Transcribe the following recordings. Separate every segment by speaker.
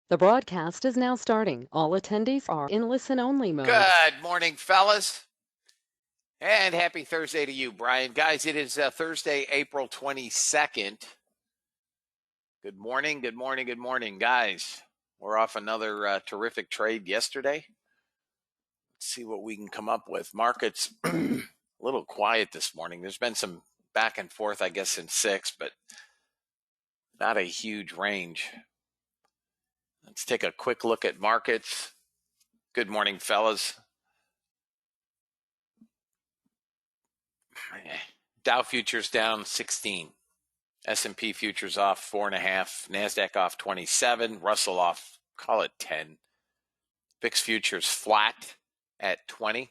Speaker 1: The broadcast is now starting. All attendees are in listen-only mode.
Speaker 2: Good morning, fellas. And happy Thursday to you, Brian. Guys, it is Thursday, April 22nd. Good morning, good morning, good morning, guys. We're off another terrific trade yesterday. Let's see what we can come up with. Markets a little quiet this morning. There's been some back and forth, I guess, in 6, but not a huge range. Let's take a quick look at markets. Good morning, fellas. Dow futures down 16. S&P futures off 4.5, NASDAQ off 27, Russell off, call it 10. VIX futures flat at 20.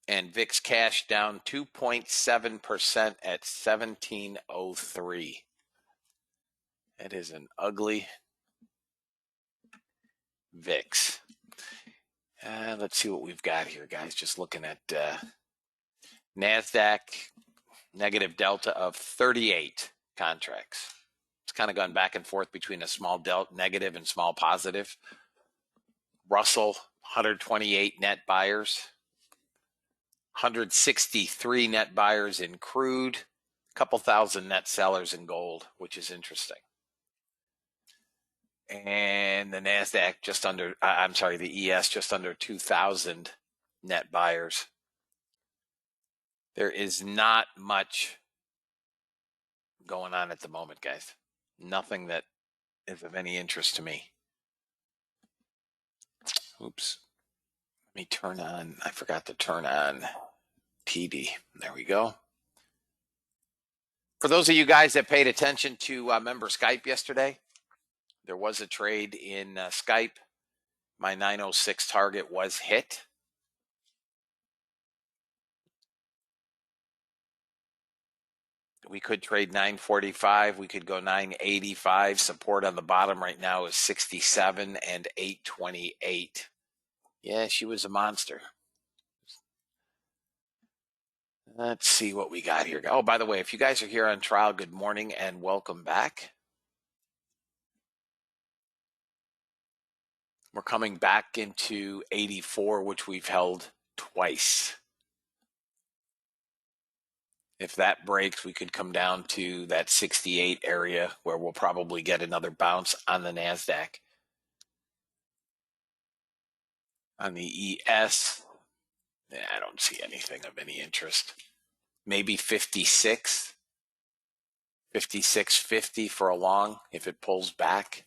Speaker 2: And VIX cash down 2.7% at 1703. That is an ugly VIX. Let's see what we've got here, guys. Just looking at NASDAQ, negative delta of 38 contracts. It's kind of gone back and forth between a small delta negative and small positive. Russell, 128 net buyers, 163 net buyers in crude, a couple thousand net sellers in gold, which is interesting. And the NASDAQ the ES just under 2,000 net buyers. There is not much going on at the moment, guys. Nothing that is of any interest to me. Oops. Let me turn on, I forgot to turn on TD. There we go. For those of you guys that paid attention to member Skype yesterday, there was a trade in Skype. My 906 target was hit. We could trade 945. We could go 985. Support on the bottom right now is 67 and 828. Yeah, she was a monster. Let's see what we got here. Oh, by the way, if you guys are here on trial, good morning and welcome back. We're coming back into 84, which we've held twice. If that breaks, we could come down to that 68 area where we'll probably get another bounce on the NASDAQ. On the ES, I don't see anything of any interest. Maybe 56, 56.50 for a long if it pulls back.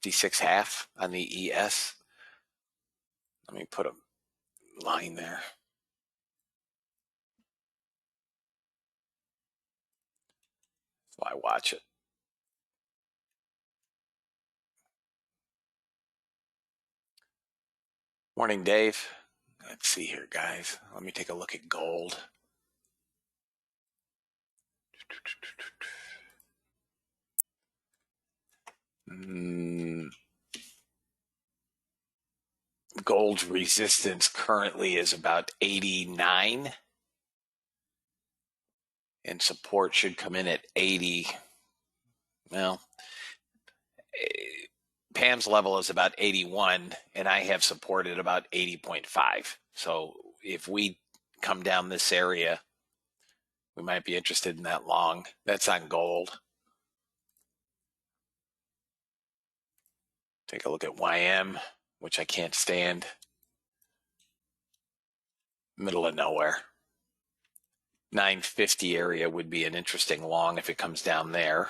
Speaker 2: 56.5 on the ES. Let me put a line there. So I watch it. Morning, Dave. Let's see here, guys. Let me take a look at gold. Gold's resistance currently is about 89. And support should come in at 80. Well, Pam's level is about 81, and I have support at about 80.5. So if we come down this area, we might be interested in that long. That's on gold. Take a look at YM, which I can't stand. Middle of nowhere. 950 area would be an interesting long if it comes down there.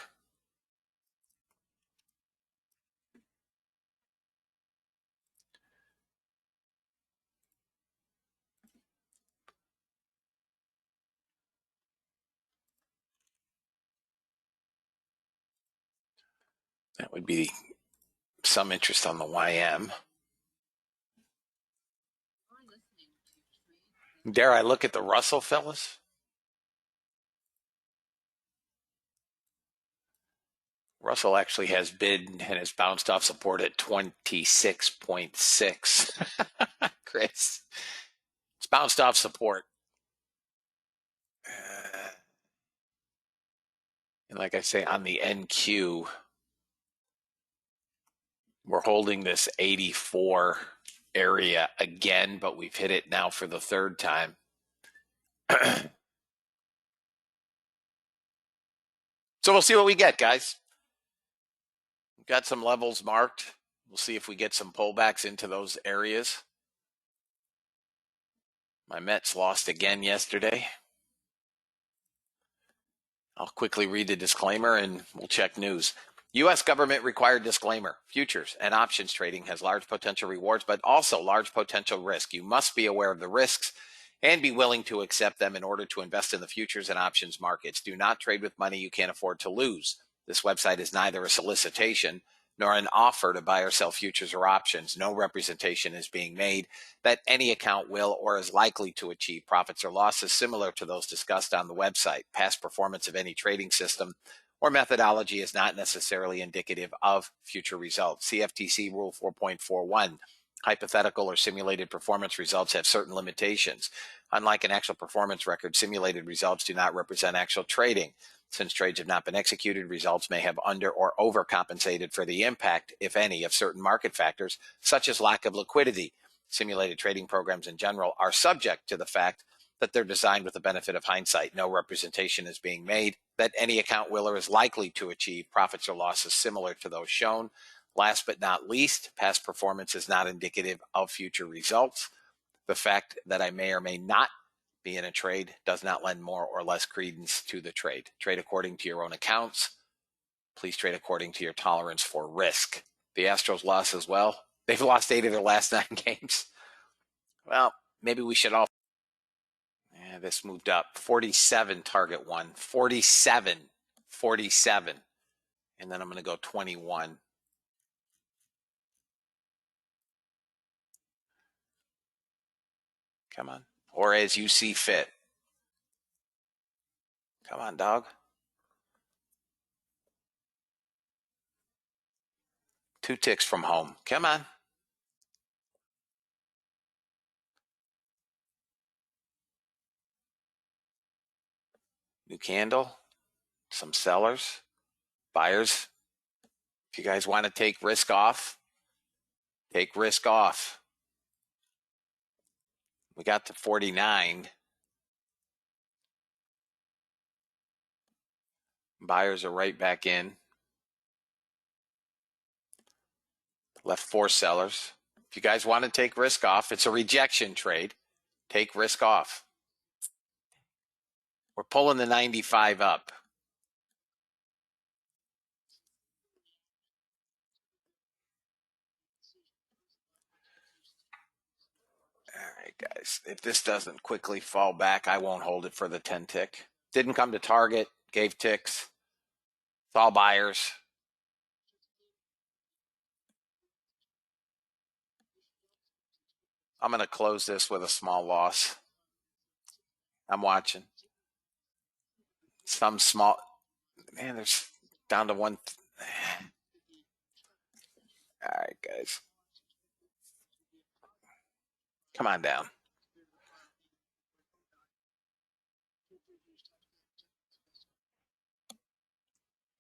Speaker 2: That would be some interest on the YM. Dare I look at the Russell, fellas? Russell actually has bid and has bounced off support at 26.6. Chris, it's bounced off support. And like I say, on the NQ, We're holding this 84 area again, but we've hit it now for the third time. So we'll see what we get, guys. We've got some levels marked. We'll see if we get some pullbacks into those areas. My Mets lost again yesterday. I'll quickly read the disclaimer and we'll check news. U.S. government required disclaimer. Futures and options trading has large potential rewards, but also large potential risk. You must be aware of the risks and be willing to accept them in order to invest in the futures and options markets. Do not trade with money you can't afford to lose. This website is neither a solicitation nor an offer to buy or sell futures or options. No representation is being made that any account will or is likely to achieve profits or losses similar to those discussed on the website. Past performance of any trading system or methodology is not necessarily indicative of future results. CFTC Rule 4.41. Hypothetical or simulated performance results have certain limitations. Unlike an actual performance record, simulated results do not represent actual trading. Since trades have not been executed, results may have under or overcompensated for the impact, if any, of certain market factors, such as lack of liquidity. Simulated trading programs in general are subject to the fact that they're designed with the benefit of hindsight. No representation is being made that any account will or is likely to achieve profits or losses similar to those shown. Last but not least, past performance is not indicative of future results. The fact that I may or may not be in a trade does not lend more or less credence to the trade. Trade according to your own accounts. Please trade according to your tolerance for risk. The Astros lost as well. They've lost 8 of their last 9 games. Well, maybe we should all. Yeah, this moved up. 47 target one. 47. 47. And then I'm going to go 21. Come on. Or as you see fit. Come on, dog. 2 ticks from home. Come on. New candle. Some sellers. Buyers. If you guys want to take risk off, take risk off. We got to 49. Buyers are right back in. Left 4 sellers. If you guys want to take risk off, it's a rejection trade. Take risk off. We're pulling the 95 up. All right, guys. If this doesn't quickly fall back, I won't hold it for the 10 tick. Didn't come to target. Gave ticks. It's all buyers. I'm going to close this with a small loss. I'm watching. Some small. Man, there's down to 1. All right, guys. Come on down.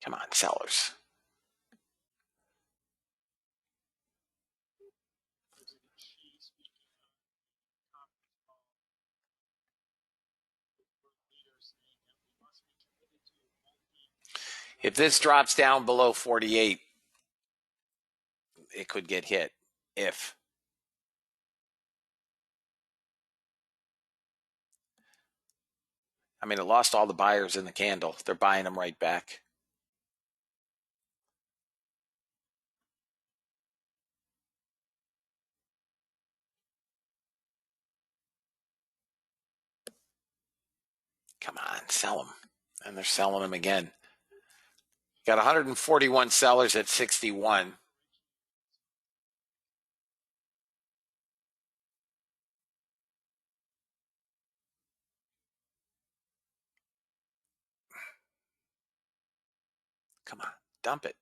Speaker 2: Come on, sellers. If this drops down below 48, it could get hit. If. I mean, it lost all the buyers in the candle. They're buying them right back. Come on, sell them. And they're selling them again. Got 141 sellers at 61. Come on, dump it.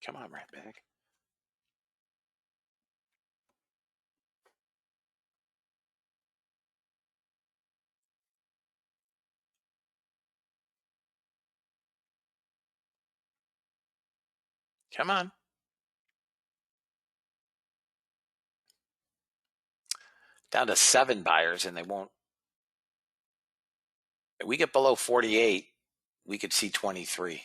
Speaker 2: Come on, right back. Come on. Down to 7 buyers, and they won't. If we get below 48, we could see 23.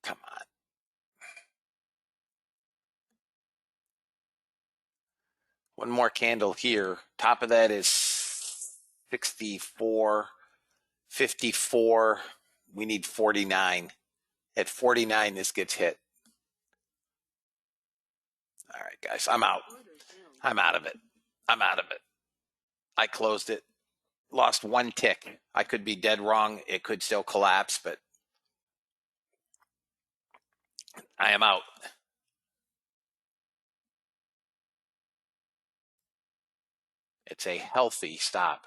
Speaker 2: Come on. One more candle here. Top of that is 64, 54. We need 49. At 49, this gets hit. All right, guys, I'm out. I'm out of it. I'm out of it. I closed it. Lost 1 tick. I could be dead wrong. It could still collapse, but I am out. It's a healthy stop.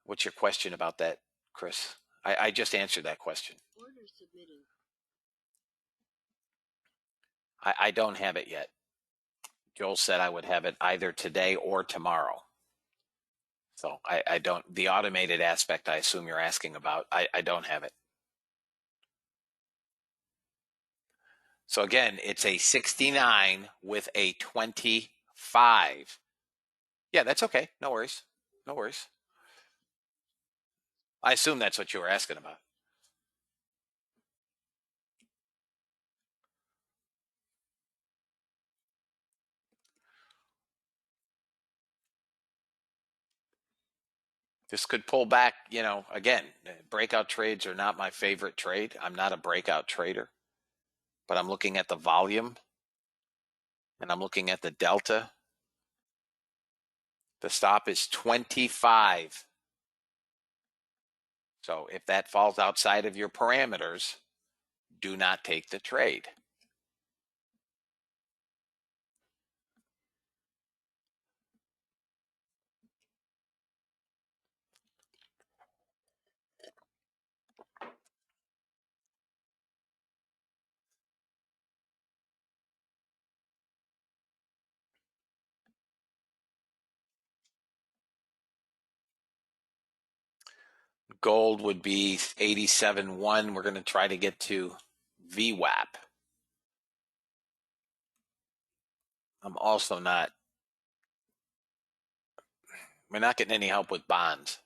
Speaker 2: What's your question about that, Chris? I just answered that question.
Speaker 3: Order submitted.
Speaker 2: I don't have it yet. Joel said I would have it either today or tomorrow. So I don't, the automated aspect I assume you're asking about, I don't have it. So again, it's a 69 with a 25. Yeah, that's okay. No worries. No worries. I assume that's what you were asking about. This could pull back, again, breakout trades are not my favorite trade. I'm not a breakout trader, but I'm looking at the volume and I'm looking at the delta. The stop is 25. So if that falls outside of your parameters, do not take the trade. Gold would be 87.1. We're going to try to get to VWAP. I'm also not, we're not getting any help with bonds.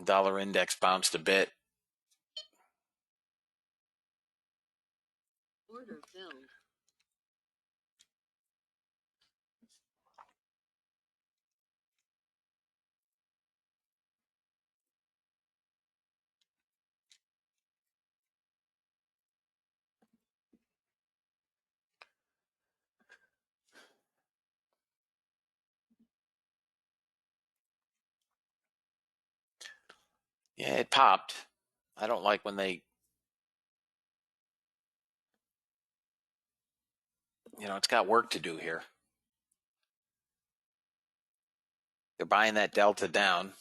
Speaker 2: Dollar index bounced a bit.
Speaker 3: Order filled.
Speaker 2: Yeah, it popped. I don't like when they, it's got work to do here. They're buying that delta down.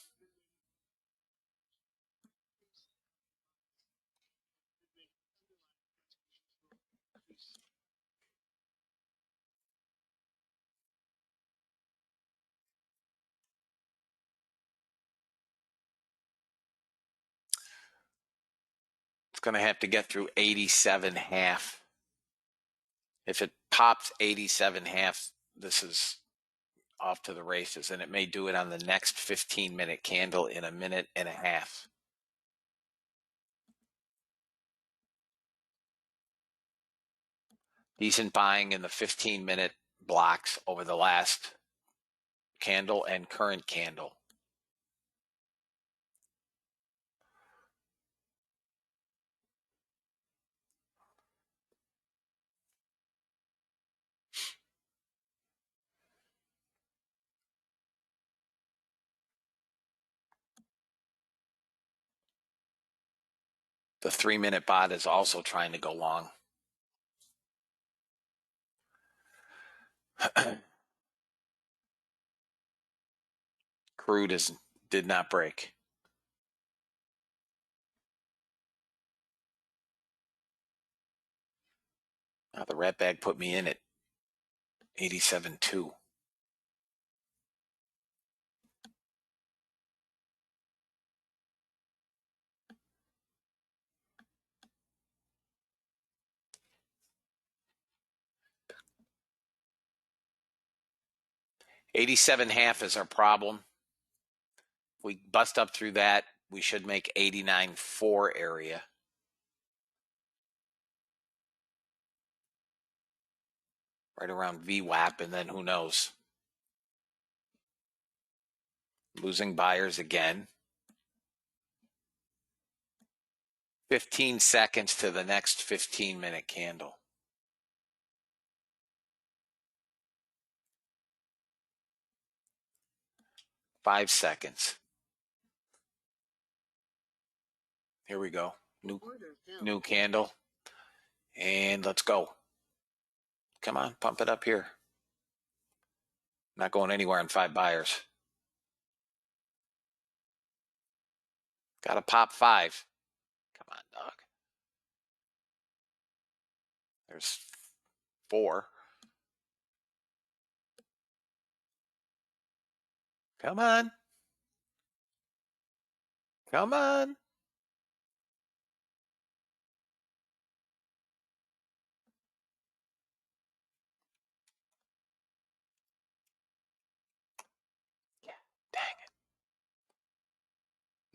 Speaker 2: It's going to have to get through 87.5. If it pops 87.5, this is off to the races, and it may do it on the next 15-minute candle in a minute and a half. Decent buying in the 15-minute blocks over the last candle and current candle. The 3-minute bot is also trying to go long. Crude did not break. Now the red bag put me in at 87.2. $87.5 is our problem. If we bust up through that, we should make 89.4 area. Right around VWAP, and then who knows? Losing buyers again. 15 seconds to the next 15-minute candle. Five seconds. Here we go. New candle. And let's go. Come on, pump it up here. Not going anywhere in 5 buyers. Got to pop 5. Come on, dog. There's 4. Come on. Come on. Yeah, dang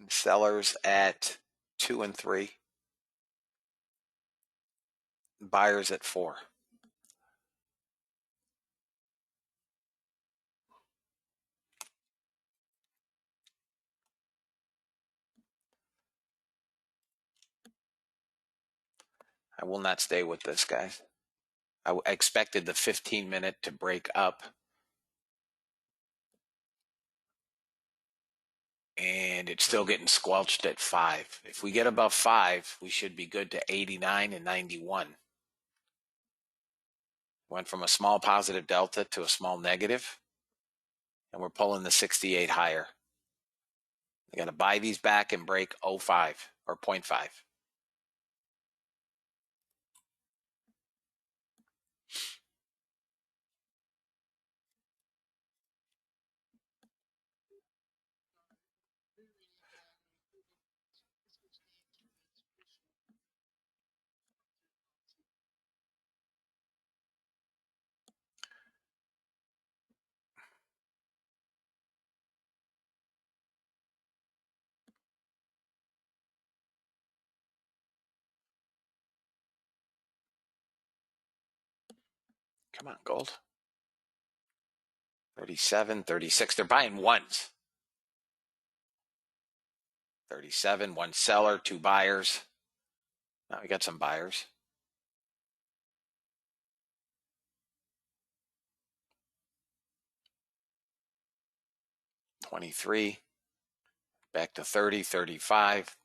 Speaker 2: it. Sellers at 2 and 3. Buyers at 4. I will not stay with this, guys. I expected the 15-minute to break up. And it's still getting squelched at 5. If we get above 5, we should be good to 89 and 91. Went from a small positive delta to a small negative, and we're pulling the 68 higher. I got to buy these back and break 0.5 or 0.5. Come on, gold. 37, 36. They're buying ones. 37, 1 seller, 2 buyers. Now we got some buyers. $23. Back to 30, 35.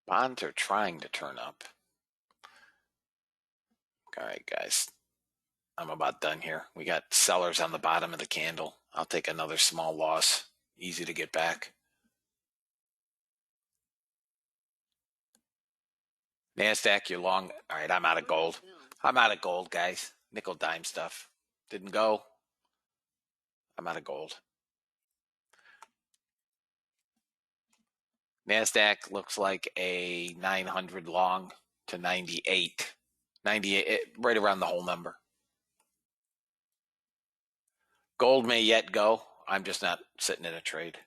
Speaker 2: Bonds are trying to turn up. All right, guys. I'm about done here. We got sellers on the bottom of the candle. I'll take another small loss. Easy to get back. NASDAQ, you're long. All right, I'm out of gold. I'm out of gold, guys. Nickel dime stuff. Didn't go. I'm out of gold. NASDAQ looks like a 900 long to 98. 98, right around the whole number. Gold may yet go. I'm just not sitting in a trade.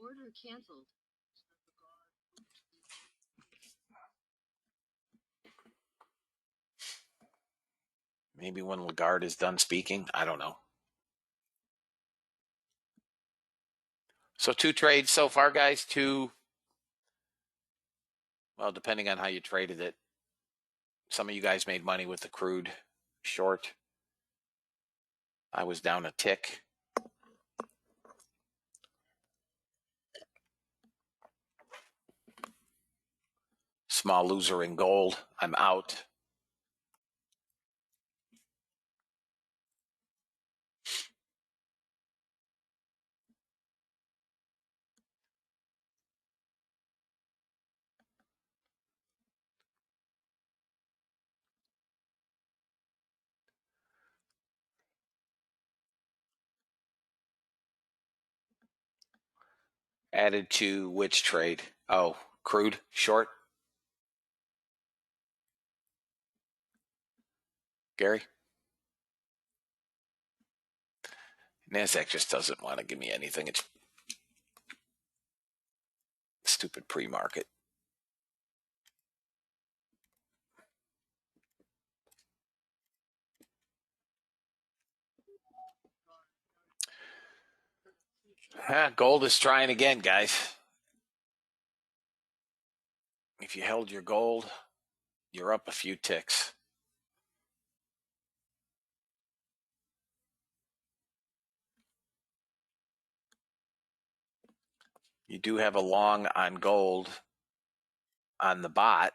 Speaker 3: Order canceled.
Speaker 2: Maybe when Lagarde is done speaking. I don't know. So 2 trades so far, guys. 2, well, depending on how you traded it. Some of you guys made money with the crude short. I was down a tick. Small loser in gold. I'm out. Added to which trade? Oh, crude short. Gary? NASDAQ just doesn't want to give me anything. It's stupid pre-market. Gold is trying again, guys. If you held your gold, you're up a few ticks. You do have a long on gold on the bot,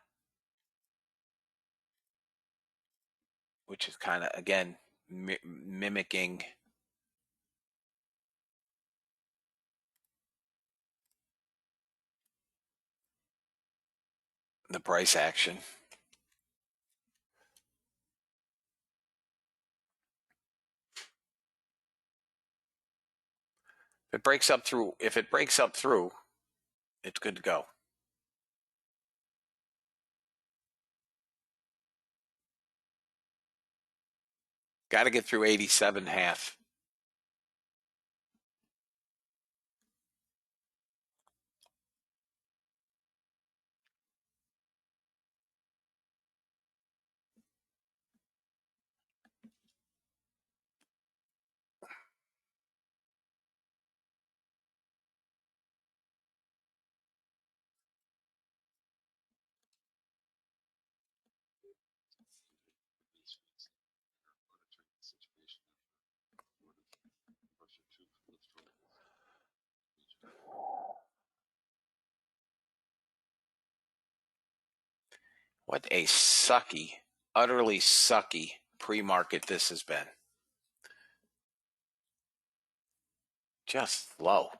Speaker 2: which is kind of, again, mimicking the price action. If it breaks up through, it's good to go. Got to get through 87.5. What a sucky, utterly sucky pre-market this has been. Just low.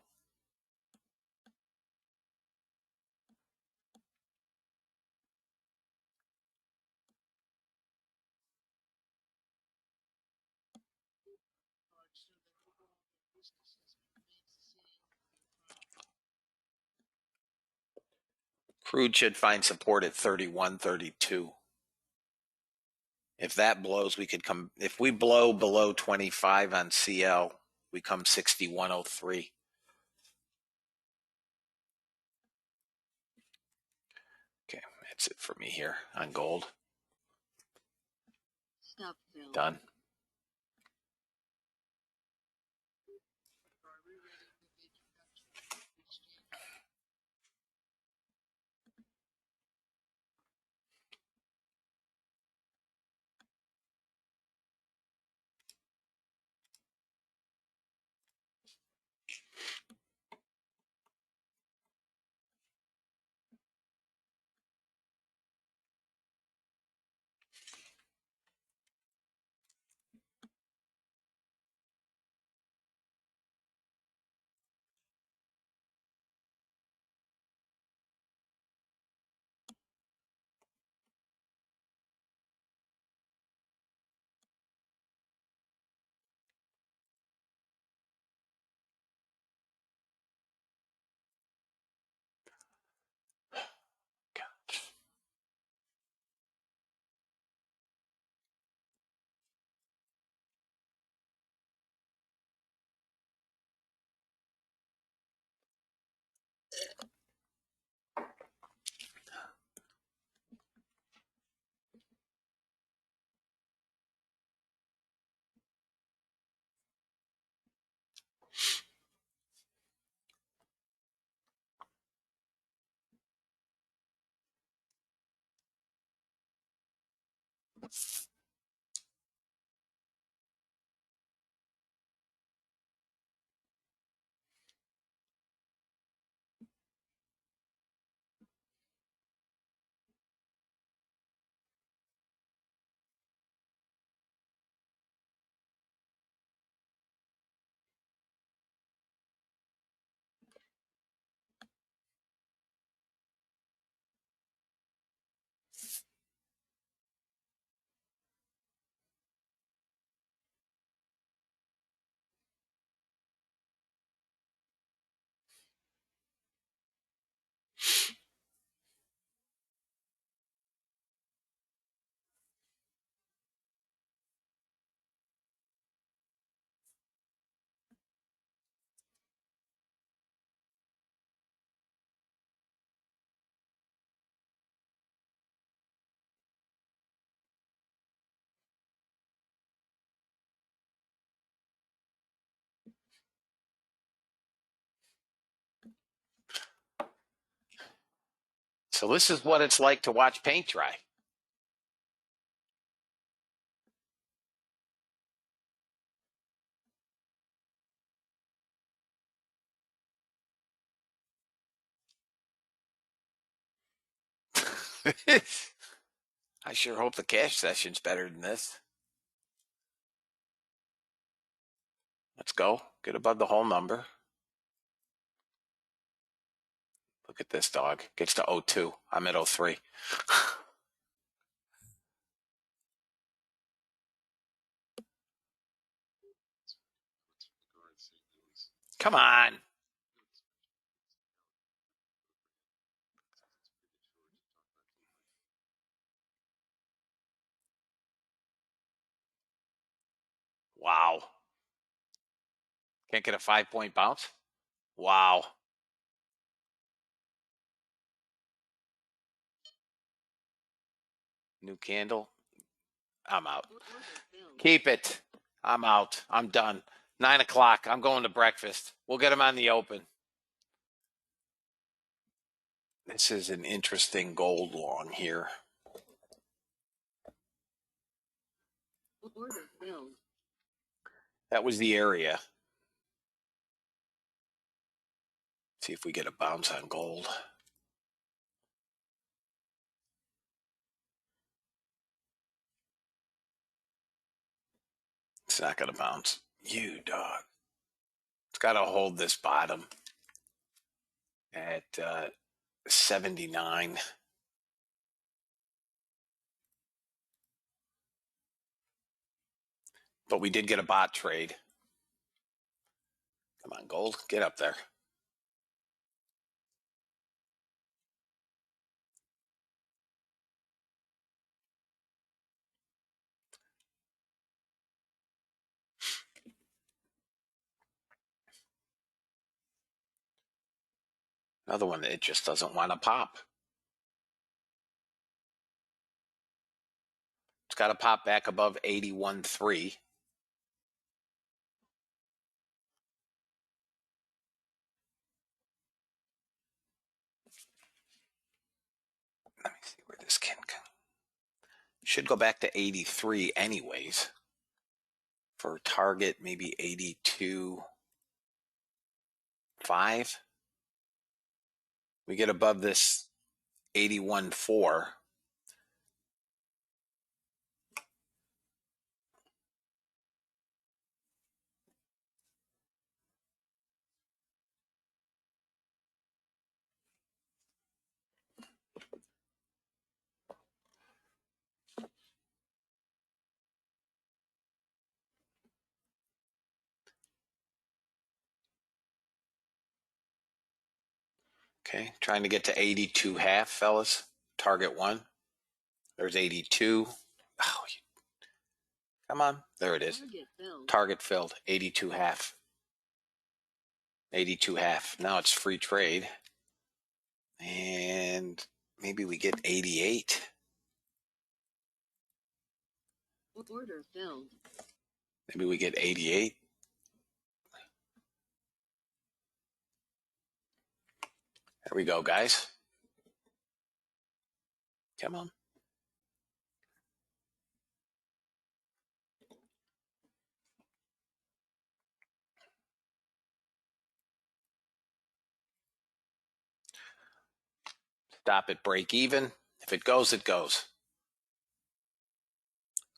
Speaker 2: Crude should find support at 31, 32. If that blows, we could come, if we blow below 25 on CL, we come 61.03. Okay, that's it for me here on gold.
Speaker 3: Stop.
Speaker 2: Done. So this is what it's like to watch paint dry. I sure hope the cash session's better than this. Let's go. Get above the whole number. Look at this dog. Gets to 02. I'm at 03. Come on. Wow. Can't get a 5-point bounce? Wow. New candle. I'm out.
Speaker 3: Order filled.
Speaker 2: Keep it. I'm out. I'm done. 9 o'clock. I'm going to breakfast. We'll get them on the open. This is an interesting gold long here.
Speaker 3: Order filled.
Speaker 2: That was the area. See if we get a bounce on gold. It's not going to bounce. You dog. It's got to hold this bottom at 79. But we did get a bot trade. Come on, gold. Get up there. Another one that it just doesn't want to pop. It's got to pop back above 81.3. Let me see where this can go. Should go back to 83 anyways. For target, maybe 82.5. We get above this 81.4. Okay, trying to get to 82.5, fellas. Target 1. There's 82. Oh, come on. There it is.
Speaker 3: Target filled.
Speaker 2: Target filled. 82.5. 82.5. Now it's free trade. And maybe we get 88.
Speaker 3: Order filled.
Speaker 2: Maybe we get 88. There we go, guys. Come on. Stop at break even. If it goes, it goes.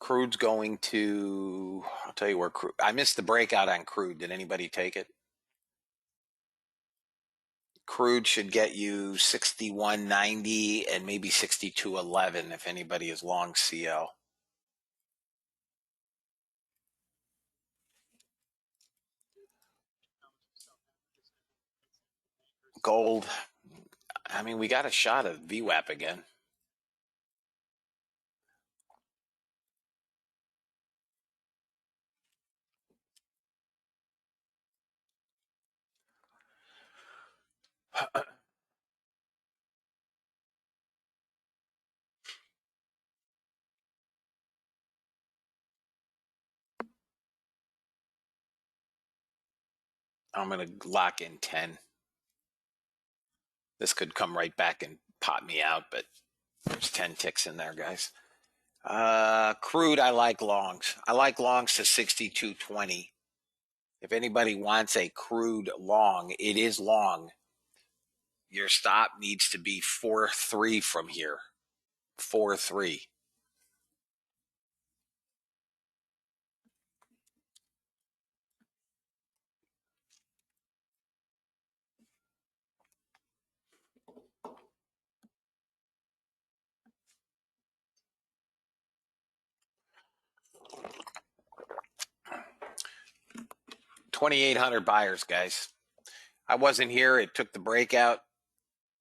Speaker 2: Crude's going to, I'll tell you where crude, I missed the breakout on crude. Did anybody take it? Crude should get you 61.90 and maybe 62.11 if anybody is long CL. Gold. I mean, we got a shot at VWAP again. I'm going to lock in 10. This could come right back and pop me out, but there's 10 ticks in there, guys. Crude, I like longs. I like longs to 62.20. If anybody wants a crude long, it is long. Your stop needs to be 4.3 from here. 4.3. $2,800 buyers, guys. I wasn't here. It took the breakout.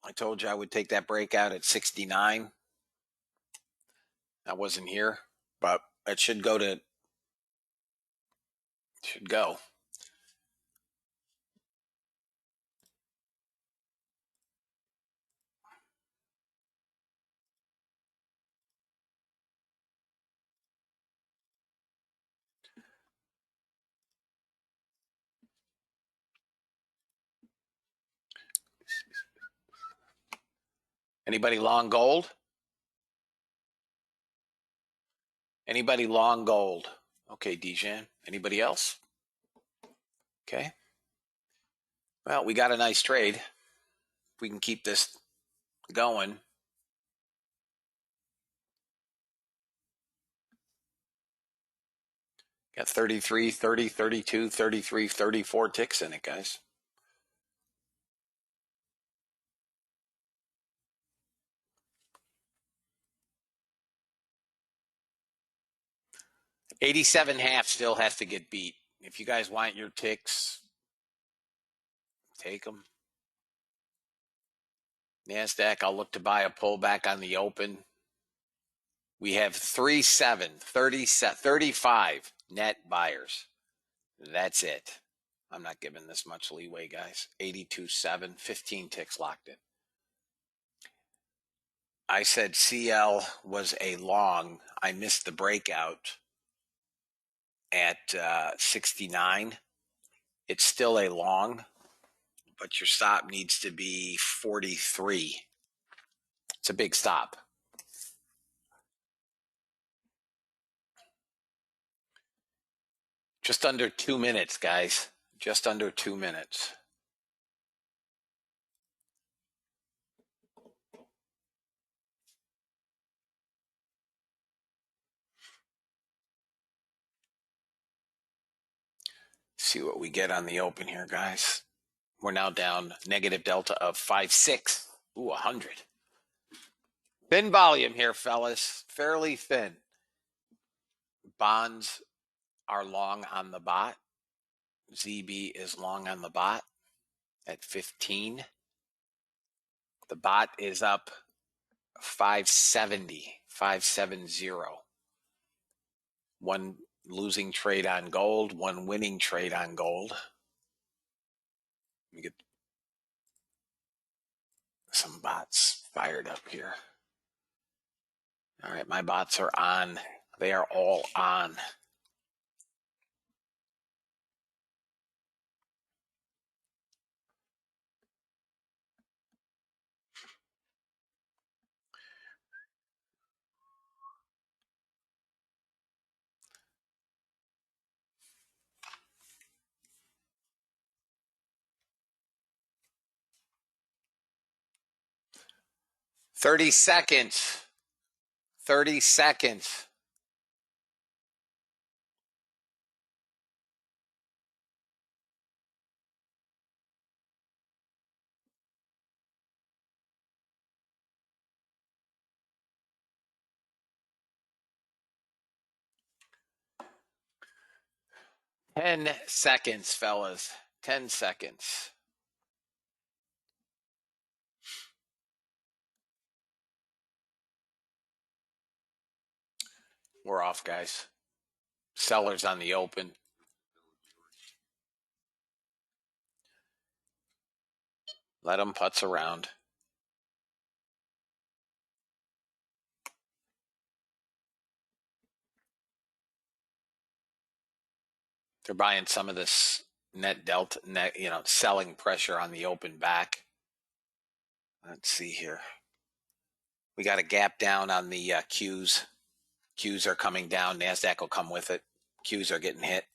Speaker 2: I told you I would take that breakout at 69. I wasn't here, but it should go. Anybody long gold? Anybody long gold? Okay, Dijon. Anybody else? Okay. Well, we got a nice trade. If we can keep this going. Got 33, 30, 32, 33, 34 ticks in it, guys. $87.5 still has to get beat. If you guys want your ticks, take them. NASDAQ, I'll look to buy a pullback on the open. We have 35 net buyers. That's it. I'm not giving this much leeway, guys. 82.7, 15 ticks locked in. I said CL was a long. I missed the breakout at 69. It's still a long, but your stop needs to be 43. It's a big stop. Just under 2 minutes, guys. Just under 2 minutes. See what we get on the open here, guys. We're now down negative delta of 5.6. Ooh, 100. Thin volume here, fellas. Fairly thin. Bonds are long on the bot. ZB is long on the bot at 15. The bot is up 570. One losing trade on gold, one winning trade on gold. Let me get some bots fired up here. All right, my bots are on. They are all on. Thirty seconds. 30 seconds. Ten seconds, fellas. 10 seconds. We're off, guys. Sellers on the open. Let them putz around. They're buying some of this net delta, selling pressure on the open back. Let's see here. We got a gap down on the Qs. Qs are coming down. NASDAQ will come with it. Qs are getting hit.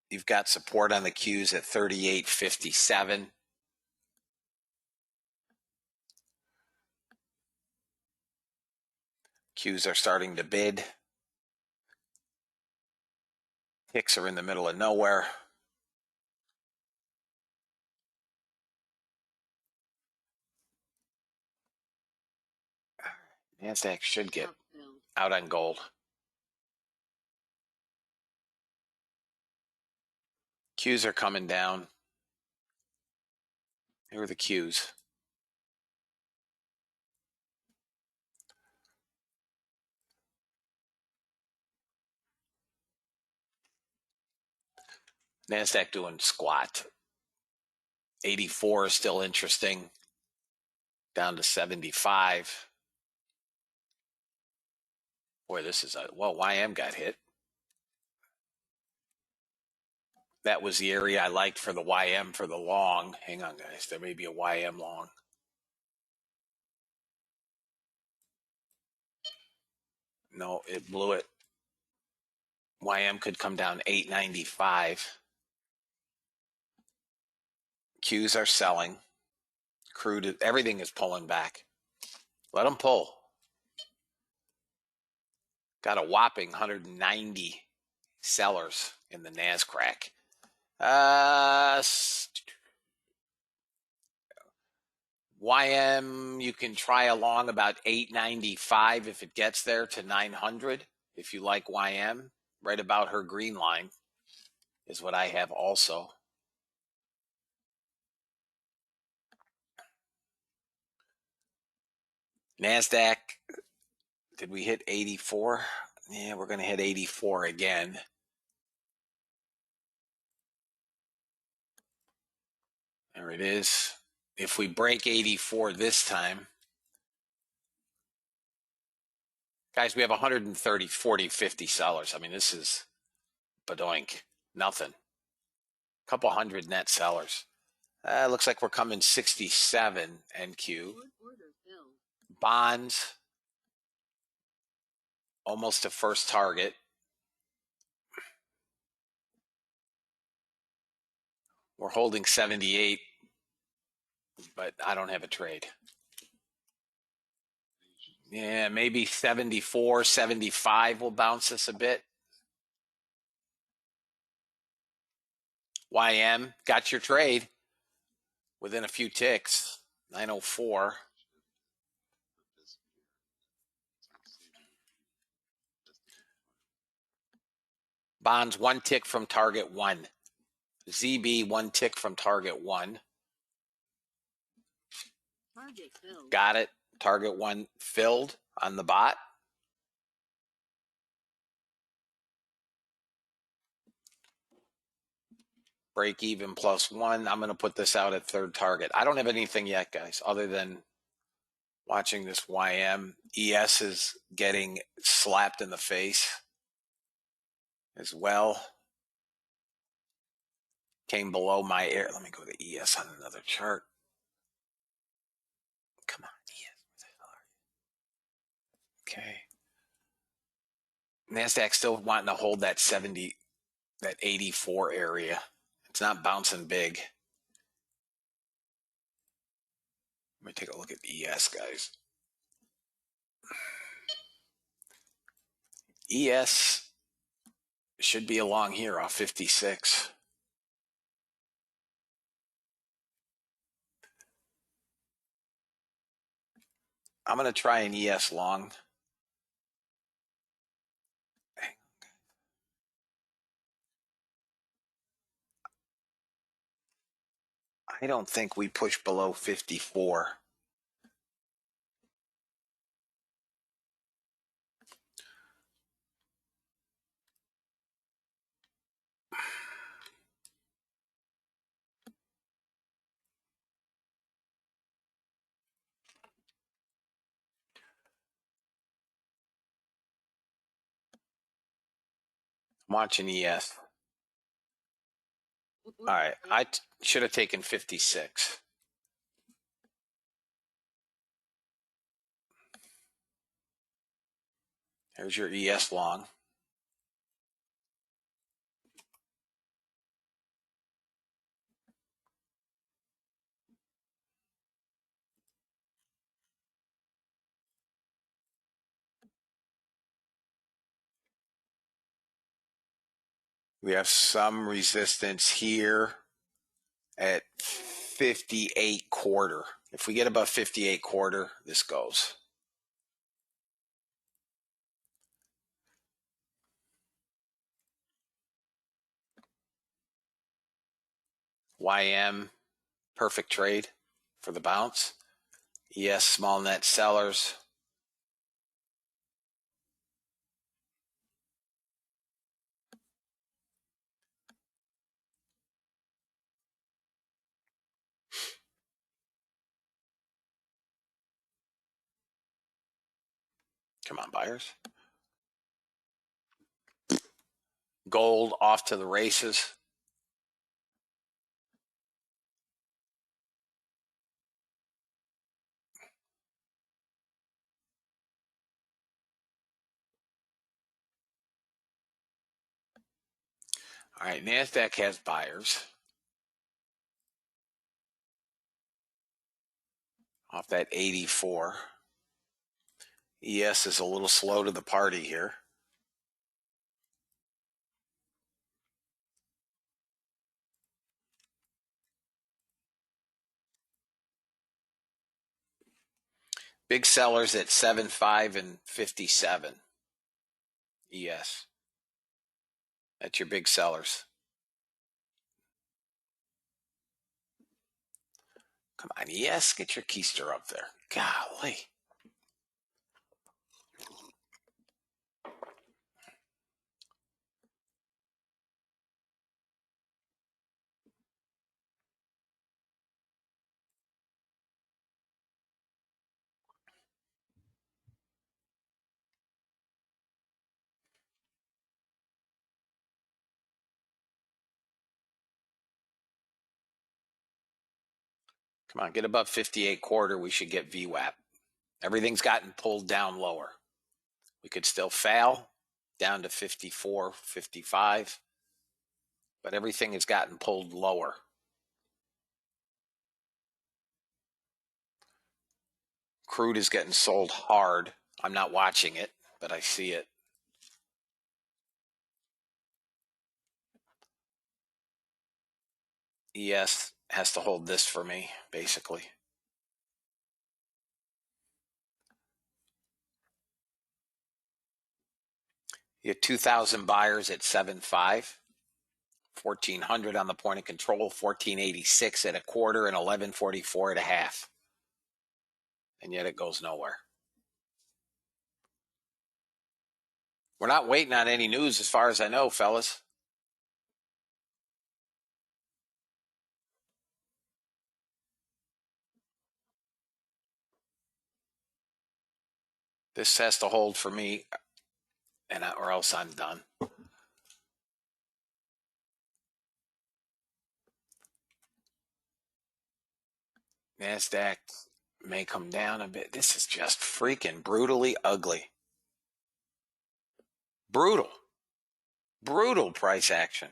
Speaker 2: You've got support on the Qs at 38.57. Qs are starting to bid. Ticks are in the middle of nowhere. NASDAQ should get out on gold. Qs are coming down. Here are the Qs. NASDAQ doing squat. 84 is still interesting. Down to 75. Boy, this is well, YM got hit. That was the area I liked for the YM for the long. Hang on, guys. There may be a YM long. No, it blew it. YM could come down 895. Qs are selling. Crude, everything is pulling back. Let them pull. Got a whopping 190 sellers in the NASDAQ. YM, you can try along about 895 if it gets there to 900. If you like YM, right about her green line is what I have also. NASDAQ, did we hit 84? Yeah, we're going to hit 84 again. There it is. If we break 84 this time, guys, we have 130, 40, 50 sellers. I mean, this is badoink. Nothing. Couple hundred net sellers. Looks like we're coming 67 NQ. Bonds, almost to first target. We're holding 78, but I don't have a trade. Yeah, maybe 74, 75 will bounce us a bit. YM, got your trade within a few ticks. 904. Bonds, one tick from target one. ZB, one tick from target one.
Speaker 3: Target filled.
Speaker 2: Got it. Target one filled on the bot. Break even plus one. I'm going to put this out at third target. I don't have anything yet, guys, other than watching this YM. ES is getting slapped in the face as well. Came below my air. Let me go to ES on another chart. Come on, ES. Okay. NASDAQ still wanting to hold that 70, that 84 area. It's not bouncing big. Let me take a look at ES, guys. ES should be along here off 56. I'm going to try an ES long. I don't think we push below 54. I'm watching ES. All right, I should have taken 56. There's your ES long. We have some resistance here at 58.25. If we get above 58.25, this goes. YM, perfect trade for the bounce. ES, small net sellers. Come on, buyers. Gold off to the races. All right, NASDAQ has buyers. Off that 84. ES is a little slow to the party here. Big sellers at 7.5 and 57. ES. That's your big sellers. Come on, ES, get your keister up there. Golly. Come on, get above 58.25. We should get VWAP. Everything's gotten pulled down lower. We could still fail down to 54, 55, but everything has gotten pulled lower. Crude is getting sold hard. I'm not watching it, but I see it. ES has to hold this for me, basically. You have 2,000 buyers at 7.5, 1,400 on the point of control, 1,486 at a quarter, and 1,144 at a half. And yet it goes nowhere. We're not waiting on any news as far as I know, fellas. This has to hold for me, or else I'm done. NASDAQ may come down a bit. This is just freaking brutally ugly. Brutal. Brutal price action.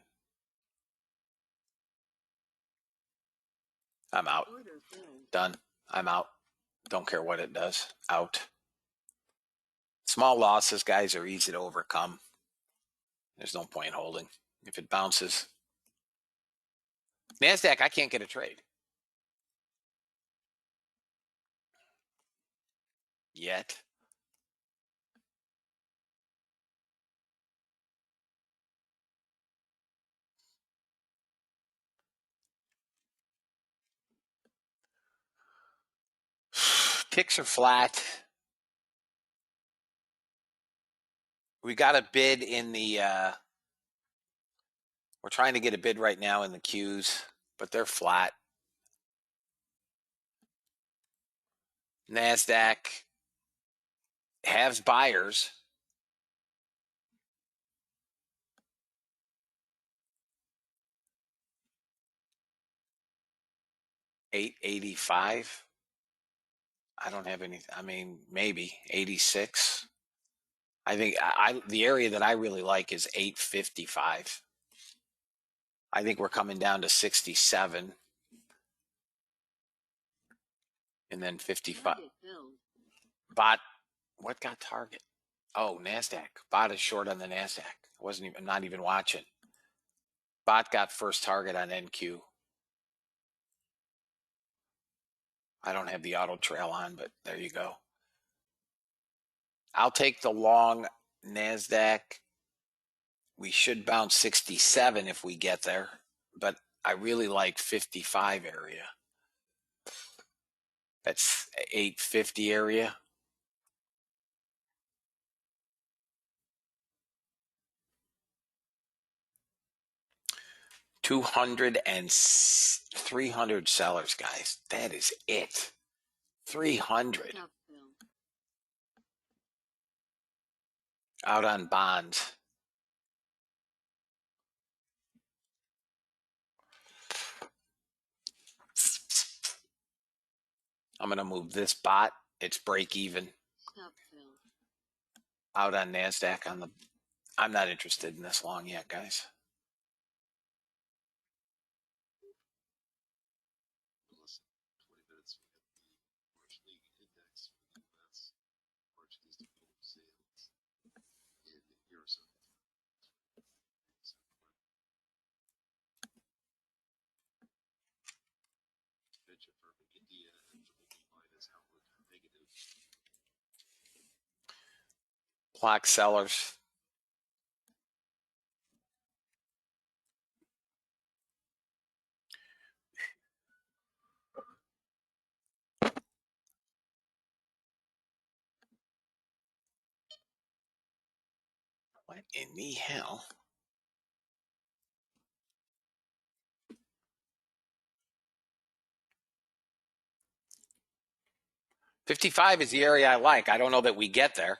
Speaker 2: I'm out.
Speaker 3: Order filled.
Speaker 2: Done. I'm out. Don't care what it does. Out. Small losses, guys, are easy to overcome. There's no point holding. If it bounces. NASDAQ, I can't get a trade. Yet. Ticks are flat. We got a bid in the, we're trying to get a bid right now in the Qs, but they're flat. NASDAQ has buyers. $885. I don't have any. I mean, maybe 86. I think the area that I really like is 855. I think we're coming down to 67 and then 55.
Speaker 3: Target filled.
Speaker 2: Bot, what got target? Oh, NASDAQ. Bot is short on the NASDAQ. Not even watching. Bot got first target on NQ. I don't have the auto trail on, but there you go. I'll take the long NASDAQ. We should bounce 67 if we get there, but I really like 55 area. That's 850 area. $200 and 300 sellers, guys. That is it. 300
Speaker 3: Stop filled.
Speaker 2: out on bonds. I'm going to move this bot. It's break even
Speaker 3: Stop filled.
Speaker 2: out on NASDAQ on the. I'm not interested in this long yet, guys.
Speaker 4: Less than 20 minutes, we have the March League Index for the U.S. March East Home Sales in Eurozone. Venture firm in India and BBB minus outlook negative.
Speaker 2: Block sellers. What in the hell? $55 is the area I like. I don't know that we get there,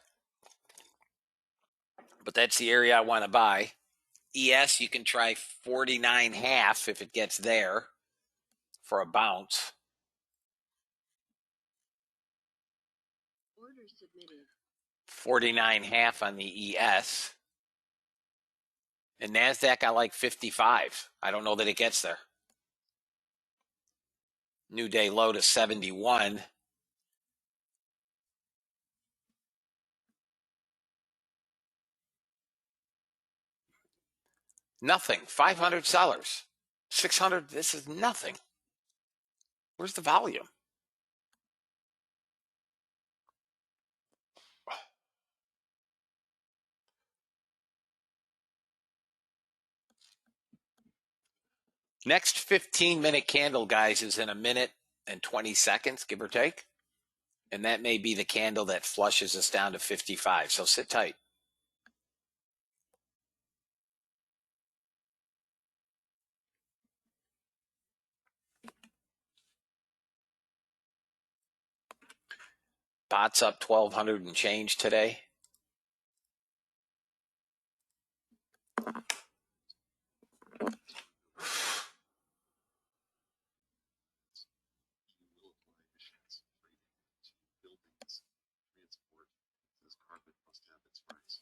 Speaker 2: but that's the area I want to buy. ES, you can try 49.5 if it gets there for a bounce.
Speaker 3: Order submitted.
Speaker 2: 49.5 on the ES. And NASDAQ, I like 55. I don't know that it gets there. New day low to 71. Nothing. 500 sellers. 600. This is nothing. Where's the volume? Next 15-minute candle, guys, is in a minute and 20 seconds, give or take. And that may be the candle that flushes us down to 55. So sit tight. Bots up 1,200 and change today.
Speaker 4: You will apply emissions trading to buildings, transport, says carbon must have its price.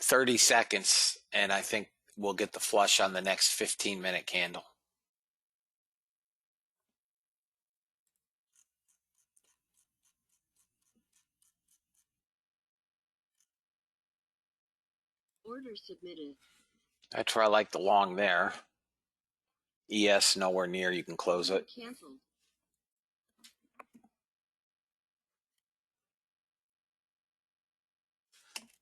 Speaker 2: 30 seconds, and I think we'll get the flush on the next 15-minute candle.
Speaker 3: Order submitted.
Speaker 2: That's where I like the long there. ES nowhere near. You can close it.
Speaker 3: Cancelled.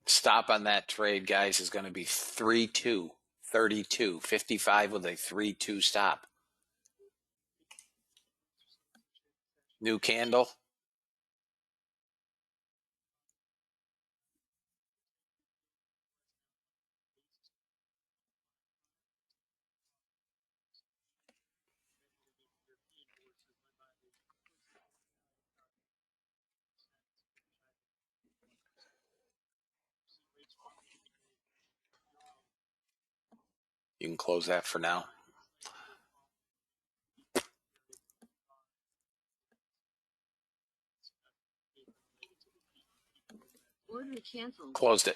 Speaker 2: Stop on that trade, guys, is going to be 3-2, 32, 55 with a 3-2 stop. New candle. You can close that for now.
Speaker 3: Order canceled.
Speaker 2: Closed it.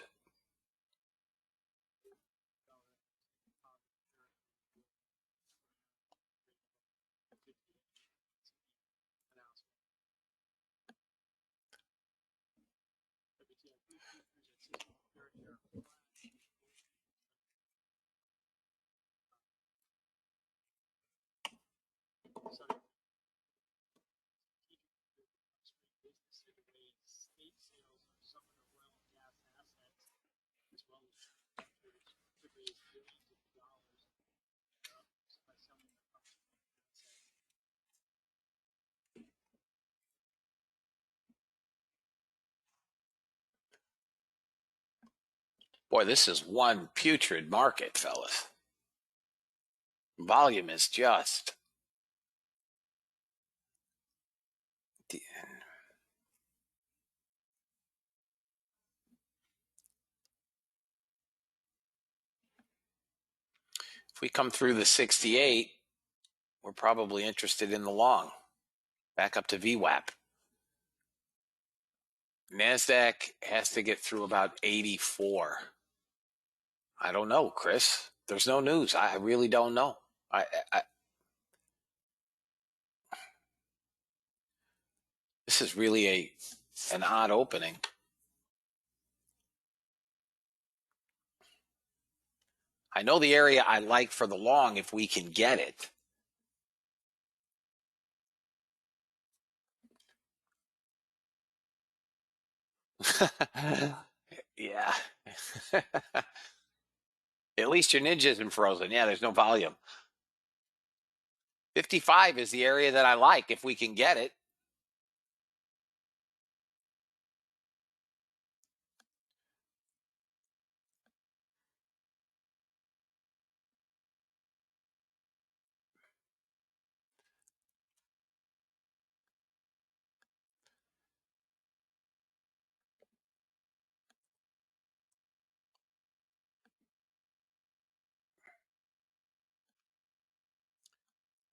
Speaker 2: Boy, this is one putrid market, fellas. Volume is just. If we come through the 68, we're probably interested in the long. Back up to VWAP. NASDAQ has to get through about 84. I don't know, Chris. There's no news. I really don't know. This is really an odd opening. I know the area I like for the long if we can get it. Yeah. At least your ninja isn't frozen. Yeah, there's no volume. 55 is the area that I like if we can get it.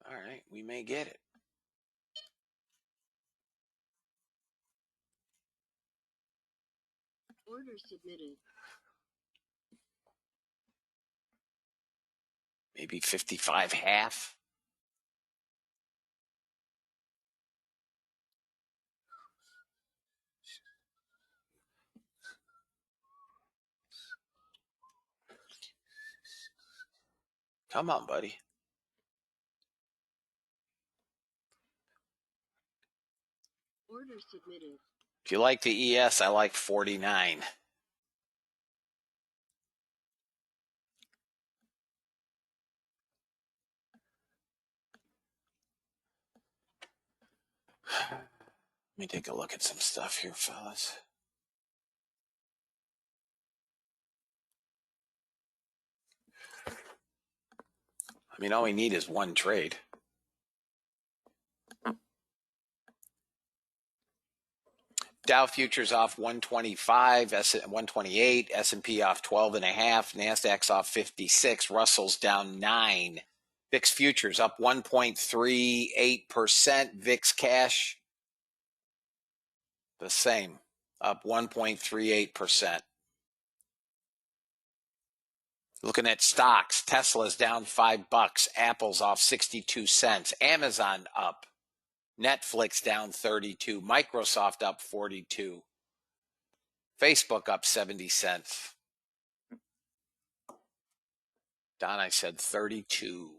Speaker 2: All right, we may get it.
Speaker 3: Order submitted.
Speaker 2: Maybe 55 half. Come on, buddy.
Speaker 3: Order submitted.
Speaker 2: If you like the ES, I like 49. Let me take a look at some stuff here, fellas. I mean, all we need is one trade. Dow futures off 125, 128, S&P off 12.5, NASDAQ's off 56, Russell's down 9. VIX futures up 1.38%, VIX cash the same, up 1.38%. Looking at stocks, Tesla's down $5, Apple's off 62 cents, Amazon up, Netflix down 32, Microsoft up 42, Facebook up 70 cents. Don, I said 32.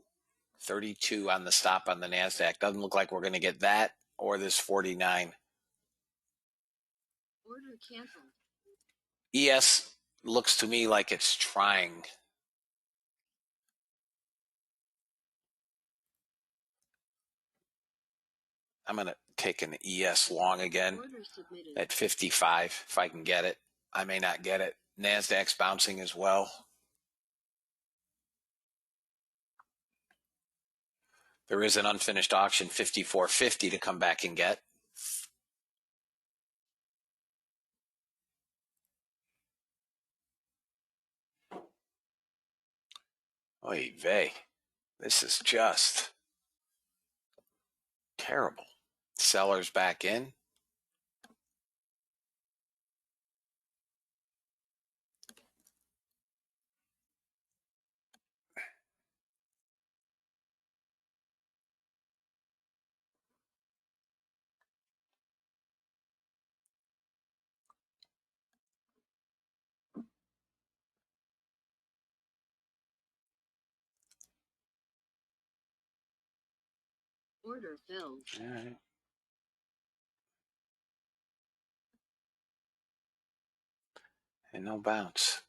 Speaker 2: 32 on the stop on the NASDAQ. Doesn't look like we're going to get that or this 49.
Speaker 3: Order canceled.
Speaker 2: ES looks to me like it's trying. I'm going to take an ES long again
Speaker 3: Order submitted.
Speaker 2: at 55 if I can get it. I may not get it. NASDAQ's bouncing as well. There is an unfinished auction, 54.50 to come back and get. Oy vey. This is just terrible. Sellers back in.
Speaker 3: Order filled.
Speaker 2: All right. And no bounce.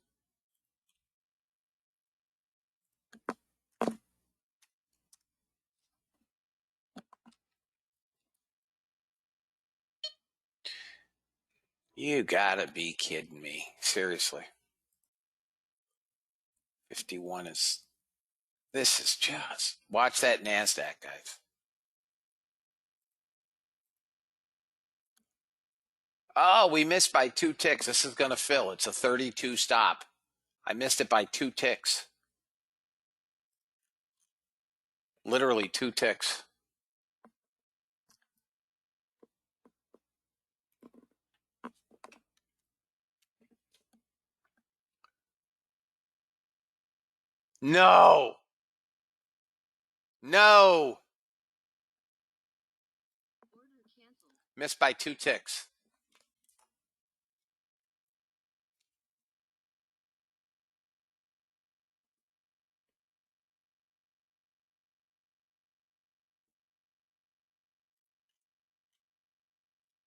Speaker 2: You gotta be kidding me. Seriously. 51 is, this is just, watch that NASDAQ, guys. Oh, we missed by 2 ticks. This is going to fill. It's a 32 stop. I missed it by 2 ticks. Literally 2 ticks. No. No.
Speaker 3: Order canceled.
Speaker 2: Missed by 2 ticks.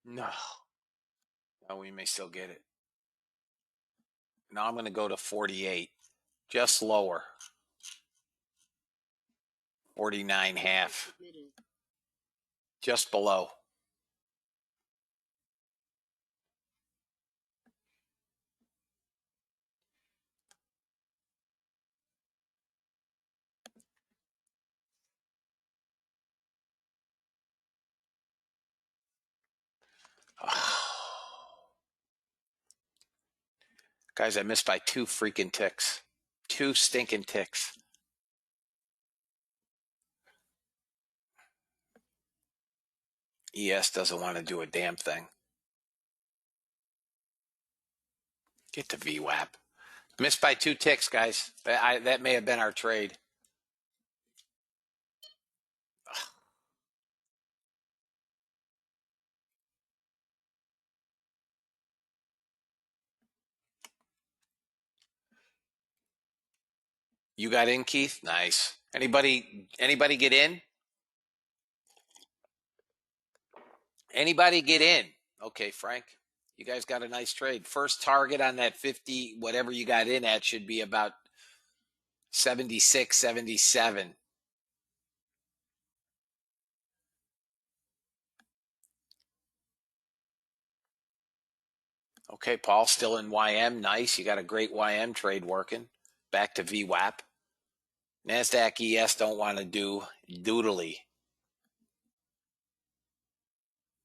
Speaker 2: No. Oh, we may still get it. Now I'm going to go to 48. Just lower. 49 half.
Speaker 3: Submitted.
Speaker 2: Just below. Guys, I missed by 2 freaking ticks. 2 stinking ticks. ES doesn't want to do a damn thing. Get to VWAP. Missed by 2 ticks, guys. That may have been our trade. You got in, Keith? Nice. Anybody get in? Anybody get in? Okay, Frank. You guys got a nice trade. First target on that 50, whatever you got in at, should be about 76, 77. Okay, Paul, still in YM. Nice. You got a great YM trade working. Back to VWAP. NASDAQ ES don't want to do doodly.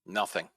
Speaker 2: Nothing.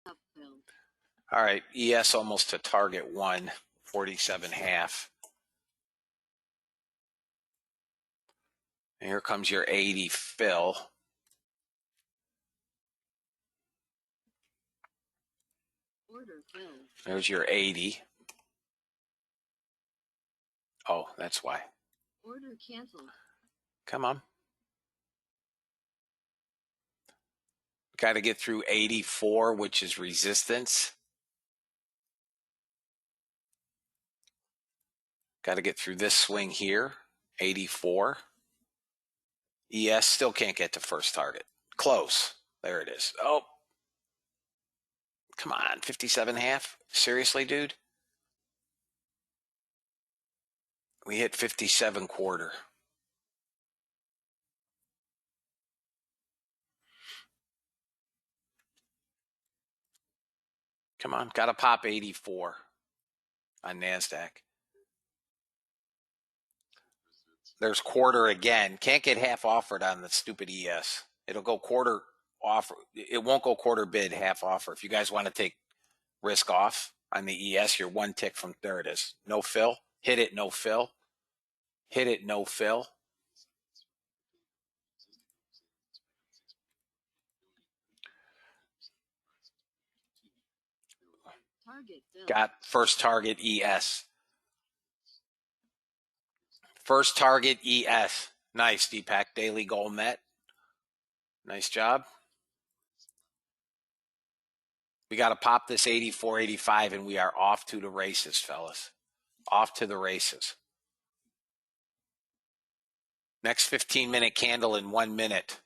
Speaker 3: Stop filled.
Speaker 2: All right, ES almost to target 1, 47.5. And here comes your 80 fill.
Speaker 3: Order filled.
Speaker 2: There's your 80. Oh, that's why.
Speaker 3: Order canceled.
Speaker 2: Come on. Got to get through 84, which is resistance. Got to get through this swing here, 84. ES still can't get to first target. Close. There it is. Oh, come on, 57.5. Seriously, dude? We hit 57.25. Come on, got to pop 84 on NASDAQ. There's quarter again. Can't get half offered on the stupid ES. It'll go quarter offer. It won't go quarter bid, half offer. If you guys want to take risk off on the ES, you're one tick from, there it is. No fill. Hit it, no fill. Hit it, no fill.
Speaker 3: Target filled.
Speaker 2: Got first target ES. First target ES. Nice, Deepak. Daily goal met. Nice job. We got to pop this 84, 85, and we are off to the races, fellas. Off to the races. Next 15-minute candle in 1 minute.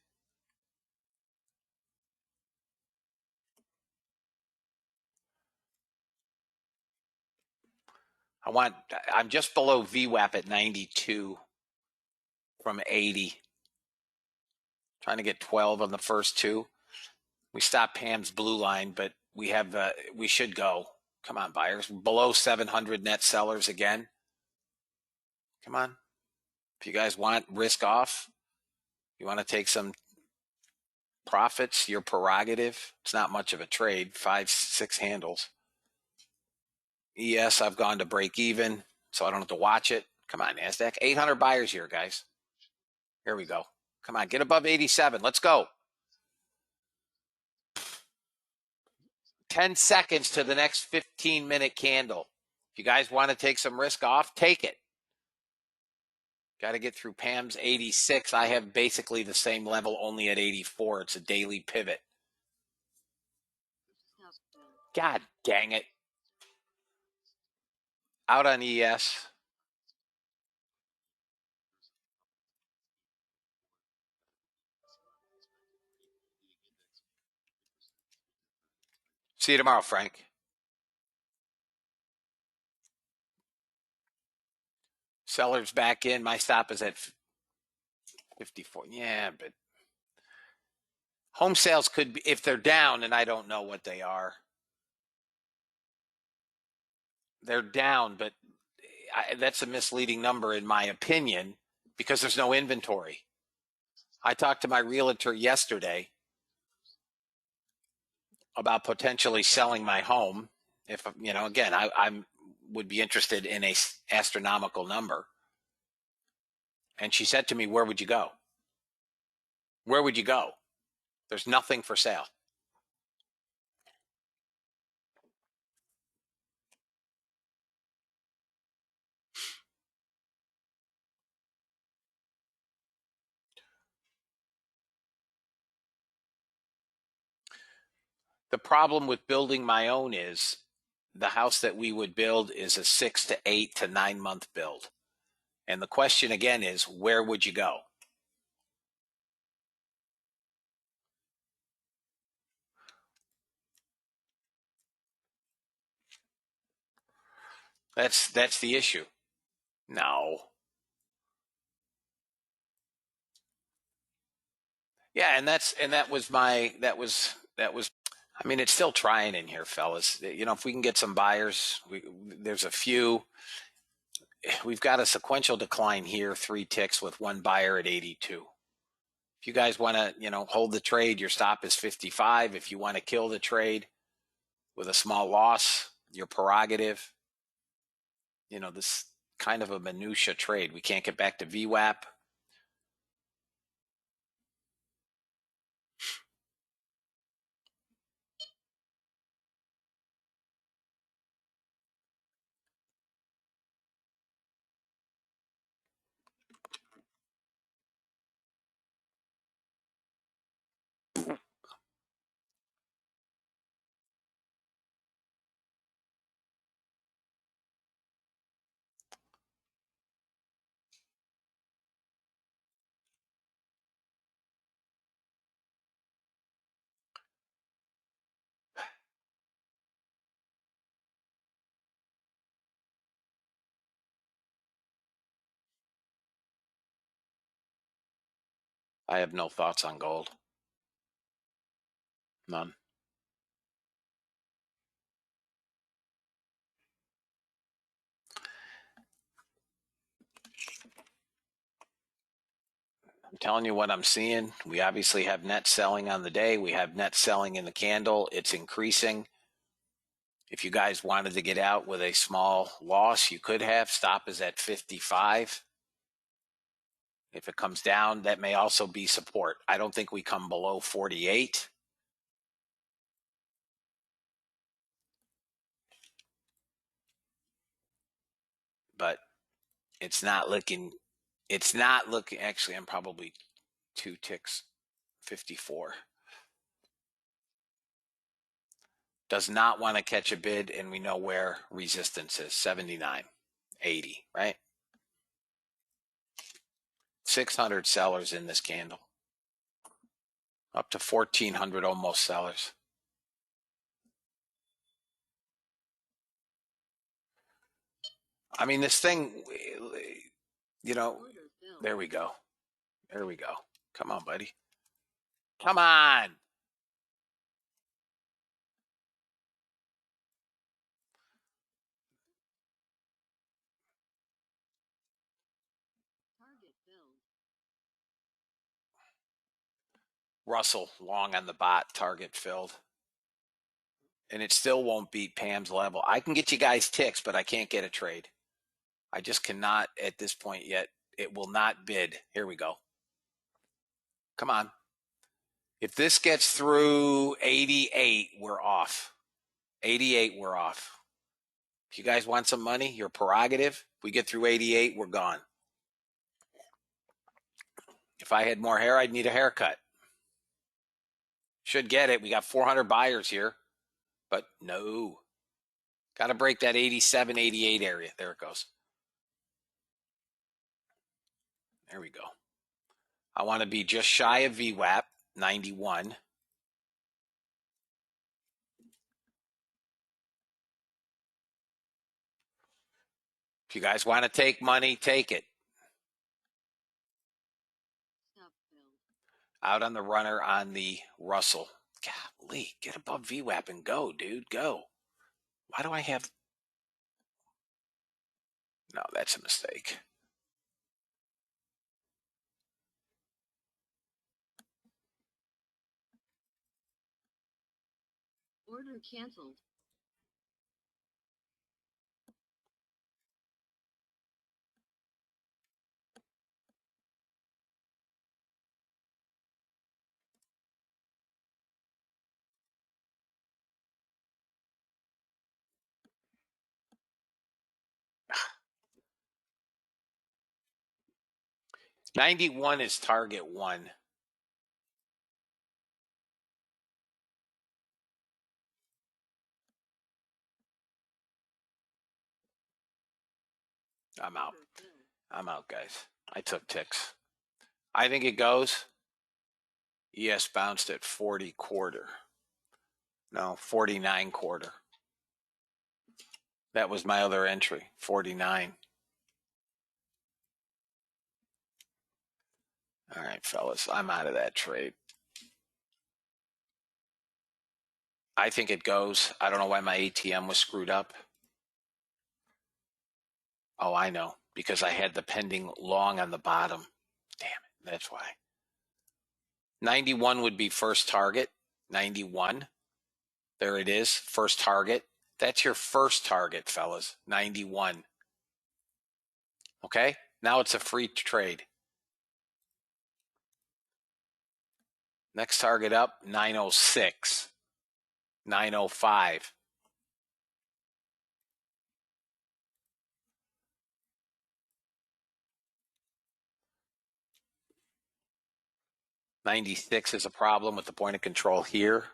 Speaker 2: I'm just below VWAP at 92 from 80. Trying to get 12 on the first two. We stopped Pam's blue line, but we should go. Come on, buyers. Below 700 net sellers again. Come on. If you guys want risk off, you want to take some profits, your prerogative. It's not much of a trade, 5, 6 handles. ES, I've gone to break even, so I don't have to watch it. Come on, NASDAQ. 800 buyers here, guys. Here we go. Come on, get above 87. Let's go. 10 seconds to the next 15-minute candle. If you guys want to take some risk off, take it. Got to get through Pam's 86. I have basically the same level, only at 84. It's a daily pivot.
Speaker 3: Stop filled.
Speaker 2: God dang it. Out on ES. See you tomorrow, Frank. Sellers back in. My stop is at 54. Yeah, but home sales could be, if they're down, and I don't know what they are. They're down, but that's a misleading number in my opinion because there's no inventory. I talked to my realtor yesterday about potentially selling my home. If, again, I would be interested in a astronomical number. And she said to me, where would you go? Where would you go? There's nothing for sale. The problem with building my own is the house that we would build is a 6 to 8 to 9 month build. And the question again is, where would you go? That's the issue. No. Yeah, and that was I mean, it's still trying in here, fellas. If we can get some buyers, there's a few. We've got a sequential decline here, 3 ticks with 1 buyer at 82. If you guys want to, hold the trade, your stop is 55. If you want to kill the trade, with a small loss, your prerogative. You know, this kind of a minutia trade. We can't get back to VWAP. I have no thoughts on gold. None. I'm telling you what I'm seeing. We obviously have net selling on the day. We have net selling in the candle. It's increasing. If you guys wanted to get out with a small loss, you could have. Stop is at 55. If it comes down, that may also be support. I don't think we come below 48. But it's not looking, actually, I'm probably 2 ticks, 54. Does not want to catch a bid, and we know where resistance is, 79, 80, right? 600 sellers in this candle. Up to 1,400 almost sellers. I mean, this thing, you know,
Speaker 3: Order filled.
Speaker 2: there we go. There we go. Come on, buddy. Come on.
Speaker 3: Target filled.
Speaker 2: Russell long on the bot, target filled. And it still won't beat Pam's level. I can get you guys ticks, but I can't get a trade. I just cannot at this point yet. It will not bid. Here we go. Come on. If this gets through 88, we're off. 88, we're off. If you guys want some money, your prerogative. If we get through 88, we're gone. If I had more hair, I'd need a haircut. Should get it. We got 400 buyers here. But no. Got to break that 87, 88 area. There it goes. There we go. I want to be just shy of VWAP, 91. If you guys want to take money, take it.
Speaker 3: Stop filled.
Speaker 2: Out on the runner on the Russell. Golly, get above VWAP and go, dude. Go. Why do I have... No, that's a mistake.
Speaker 3: Order canceled.
Speaker 2: $91 is target 1. I'm out.
Speaker 3: Order filled.
Speaker 2: I'm out, guys. I took ticks. I think it goes. ES bounced at 40 quarter. No, 49 quarter. That was my other entry, 49. All right, fellas, I'm out of that trade. I think it goes. I don't know why my ATM was screwed up. Oh, I know. Because I had the pending long on the bottom. Damn it. That's why. 91 would be first target. 91. There it is, first target. That's your first target, fellas, 91. Okay, now it's a free trade. Next target up, 906, 905. $96 is a problem with the point of control here.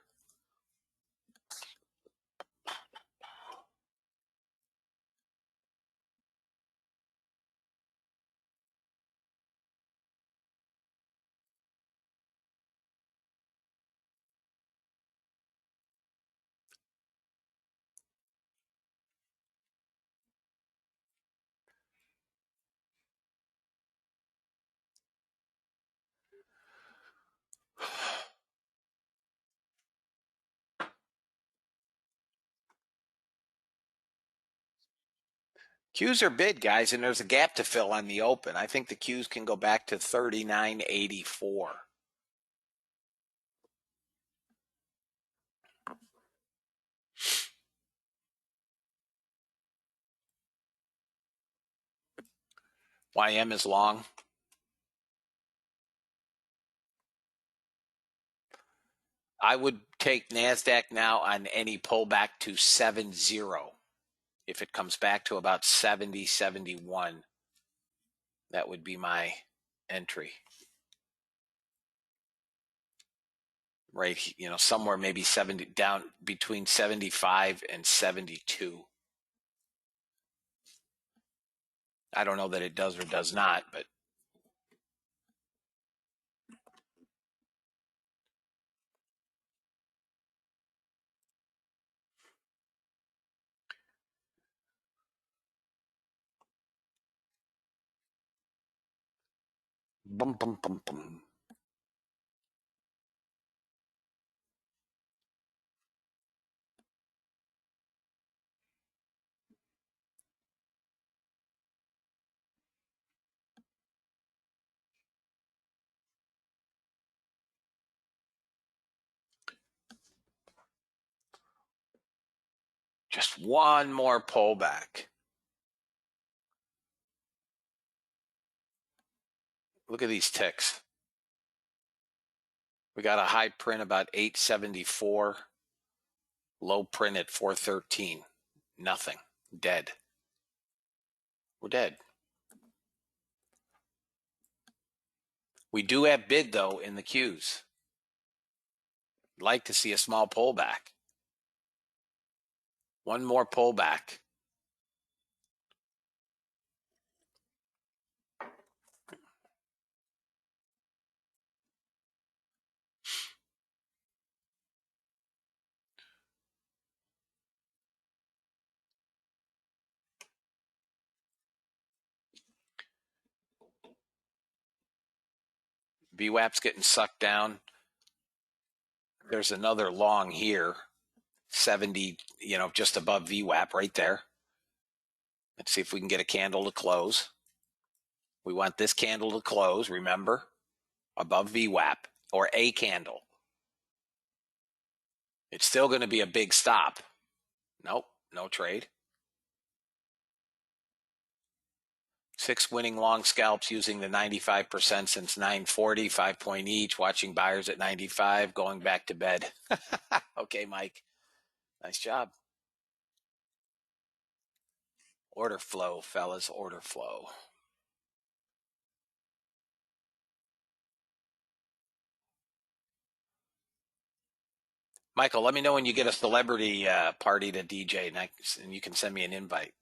Speaker 2: Qs are bid, guys, and there's a gap to fill on the open. I think the Qs can go back to 39.84. YM is long. I would take NASDAQ now on any pullback to 70. If it comes back to about 70, 71, that would be my entry. Right, somewhere maybe 70, down between 75 and 72. I don't know that it does or does not, but bum, bum, bum, bum. Just one more pullback. Look at these ticks. We got a high print about 874, low print at 413. Nothing. Dead. We're dead. We do have bid, though, in the Qs. Like to see a small pullback. One more pullback. VWAP's getting sucked down. There's another long here, 70, just above VWAP right there. Let's see if we can get a candle to close. We want this candle to close, remember, above VWAP, or a candle. It's still going to be a big stop. Nope, no trade. 6 winning long scalps using the 95% since 940, 5 point each, watching buyers at 95, going back to bed. Okay, Mike. Nice job. Order flow, fellas, order flow. Michael, let me know when you get a celebrity party to DJ, and you can send me an invite.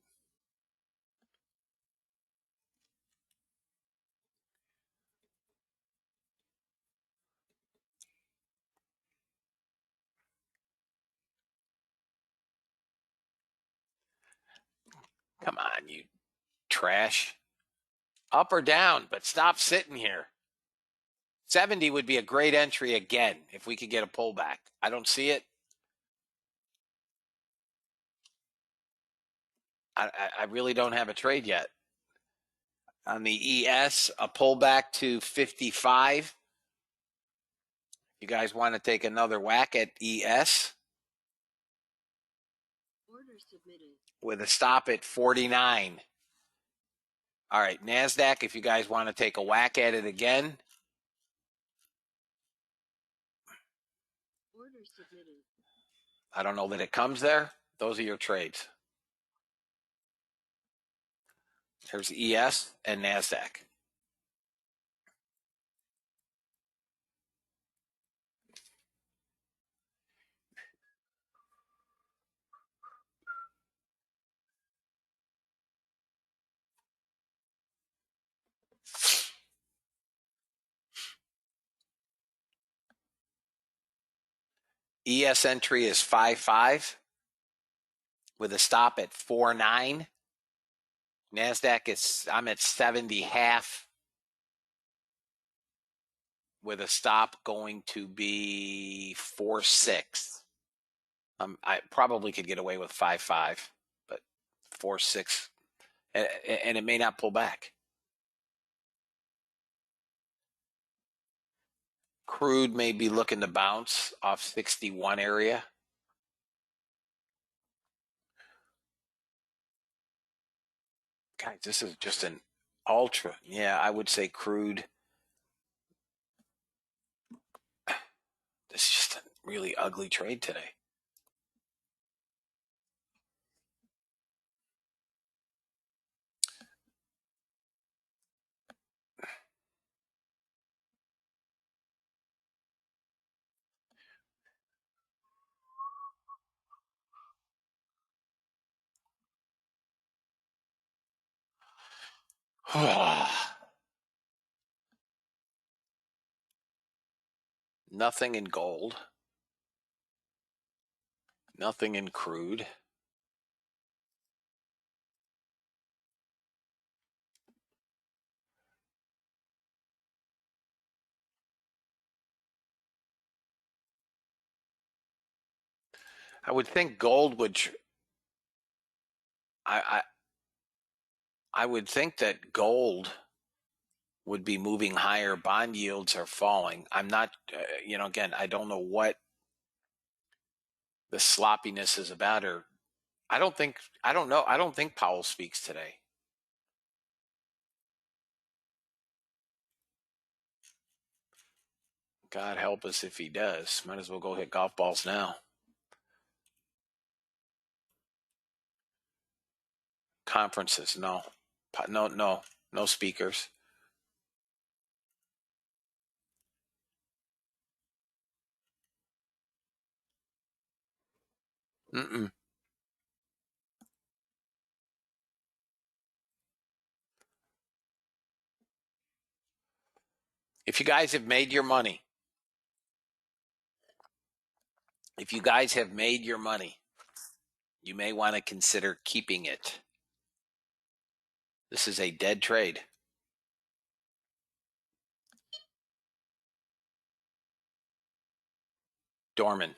Speaker 2: Come on, you trash. Up or down, but stop sitting here. 70 would be a great entry again if we could get a pullback. I don't see it. I really don't have a trade yet. On the ES, a pullback to 55. You guys want to take another whack at ES?
Speaker 3: Order submitted.
Speaker 2: with a stop at 49. All right, NASDAQ, if you guys want to take a whack at it again.
Speaker 3: Order submitted.
Speaker 2: I don't know that it comes there. Those are your trades. There's ES and NASDAQ. ES entry is 55 with a stop at 49. NASDAQ is, I'm at 70 half with a stop going to be 4.6. I probably could get away with 5.5, but 4.6, and it may not pull back. Crude may be looking to bounce off 61 area. Guys, this is just an ultra. Yeah, I would say crude. This is just a really ugly trade today. Nothing in gold. Nothing in crude. I would think gold would. I would think that gold would be moving higher. Bond yields are falling. I'm not. Again, I don't know what the sloppiness is about, or I don't know. I don't think Powell speaks today. God help us if he does. Might as well go hit golf balls now. Conferences, no speakers. Mm-mm. If you guys have made your money, you may want to consider keeping it. This is a dead trade. Dorman.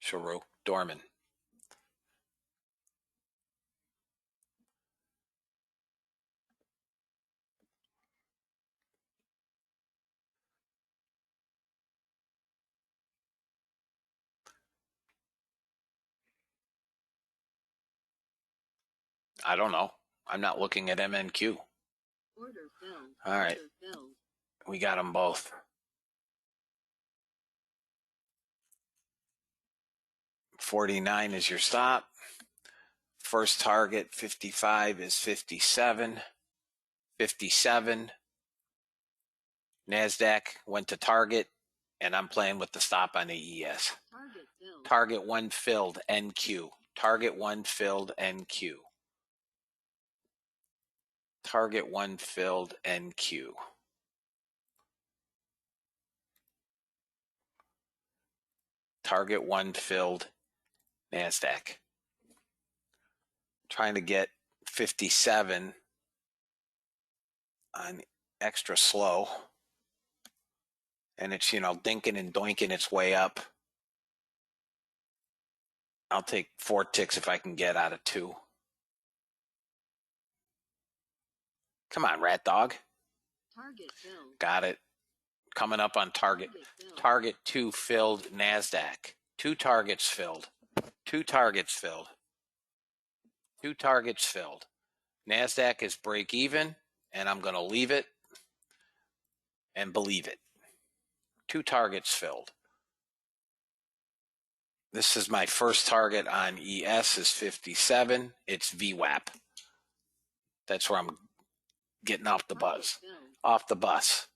Speaker 2: Sharu. Dorman. I don't know. I'm not looking at MNQ.
Speaker 3: Order filled.
Speaker 2: All right.
Speaker 3: Order filled.
Speaker 2: We got them both. 49 is your stop. First target, 55 is 57. 57. NASDAQ went to target, and I'm playing with the stop on the ES.
Speaker 3: Target filled.
Speaker 2: Target 1 filled, NQ. Target 1 filled, NQ. Target 1 filled, NQ. Target 1 filled, NASDAQ. Trying to get 57 on extra slow. And it's, dinking and doinking its way up. I'll take 4 ticks if I can get out of 2. Come on, rat dog.
Speaker 3: Target filled.
Speaker 2: Got it. coming up on target. Target 2 filled NASDAQ. 2 targets filled. 2 targets filled. 2 targets filled. NASDAQ is break even, and I'm going to leave it and believe it. 2 targets filled. This is my first target on ES is 57. It's VWAP. That's where I'm getting off the buzz. Off the bus.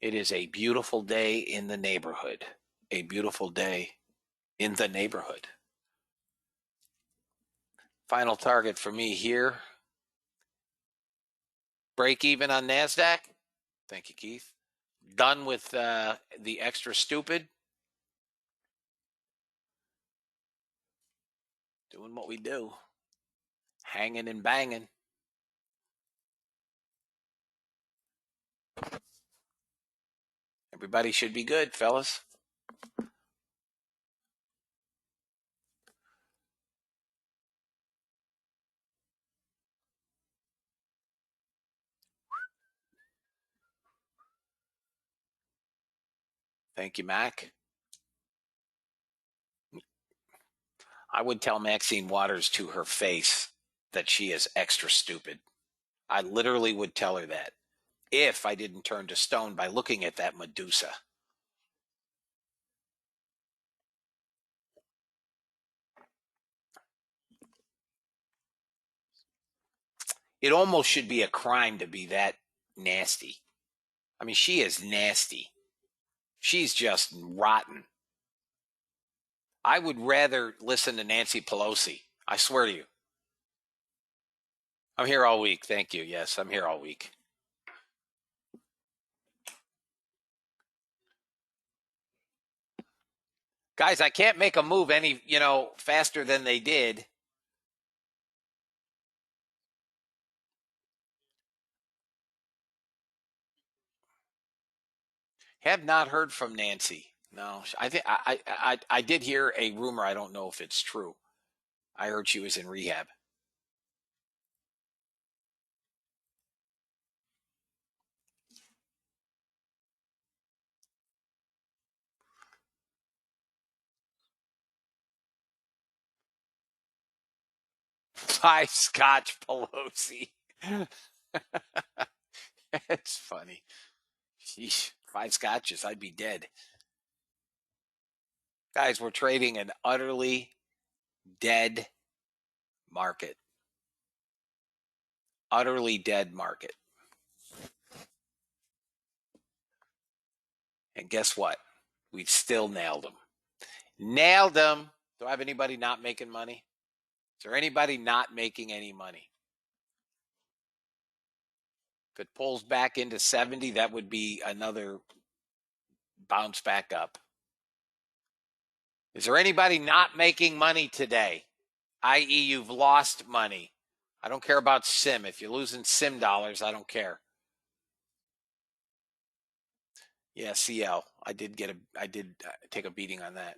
Speaker 2: It is a beautiful day in the neighborhood. A beautiful day in the neighborhood. Final target for me here. Break even on NASDAQ. Thank you, Keith. Done with the extra stupid. Doing what we do. Hanging and banging. Everybody should be good, fellas. Thank you, Mac. I would tell Maxine Waters to her face that she is extra stupid. I literally would tell her that if I didn't turn to stone by looking at that Medusa. It almost should be a crime to be that nasty. I mean, she is nasty. She's just rotten. I would rather listen to Nancy Pelosi. I swear to you. I'm here all week. Thank you. Yes, I'm here all week. Guys, I can't make a move any, faster than they did. Have not heard from Nancy. No, I think I did hear a rumor. I don't know if it's true. I heard she was in rehab. Five Scotch Pelosi. It's funny. Sheesh, 5 scotches, I'd be dead. Guys, we're trading an utterly dead market. Utterly dead market. And guess what? We've still nailed them. Nailed them. Do I have anybody not making money? Is there anybody not making any money? If it pulls back into 70, that would be another bounce back up. Is there anybody not making money today? I.e., you've lost money. I don't care about sim. If you're losing sim dollars, I don't care. Yeah, CL. I did take a beating on that.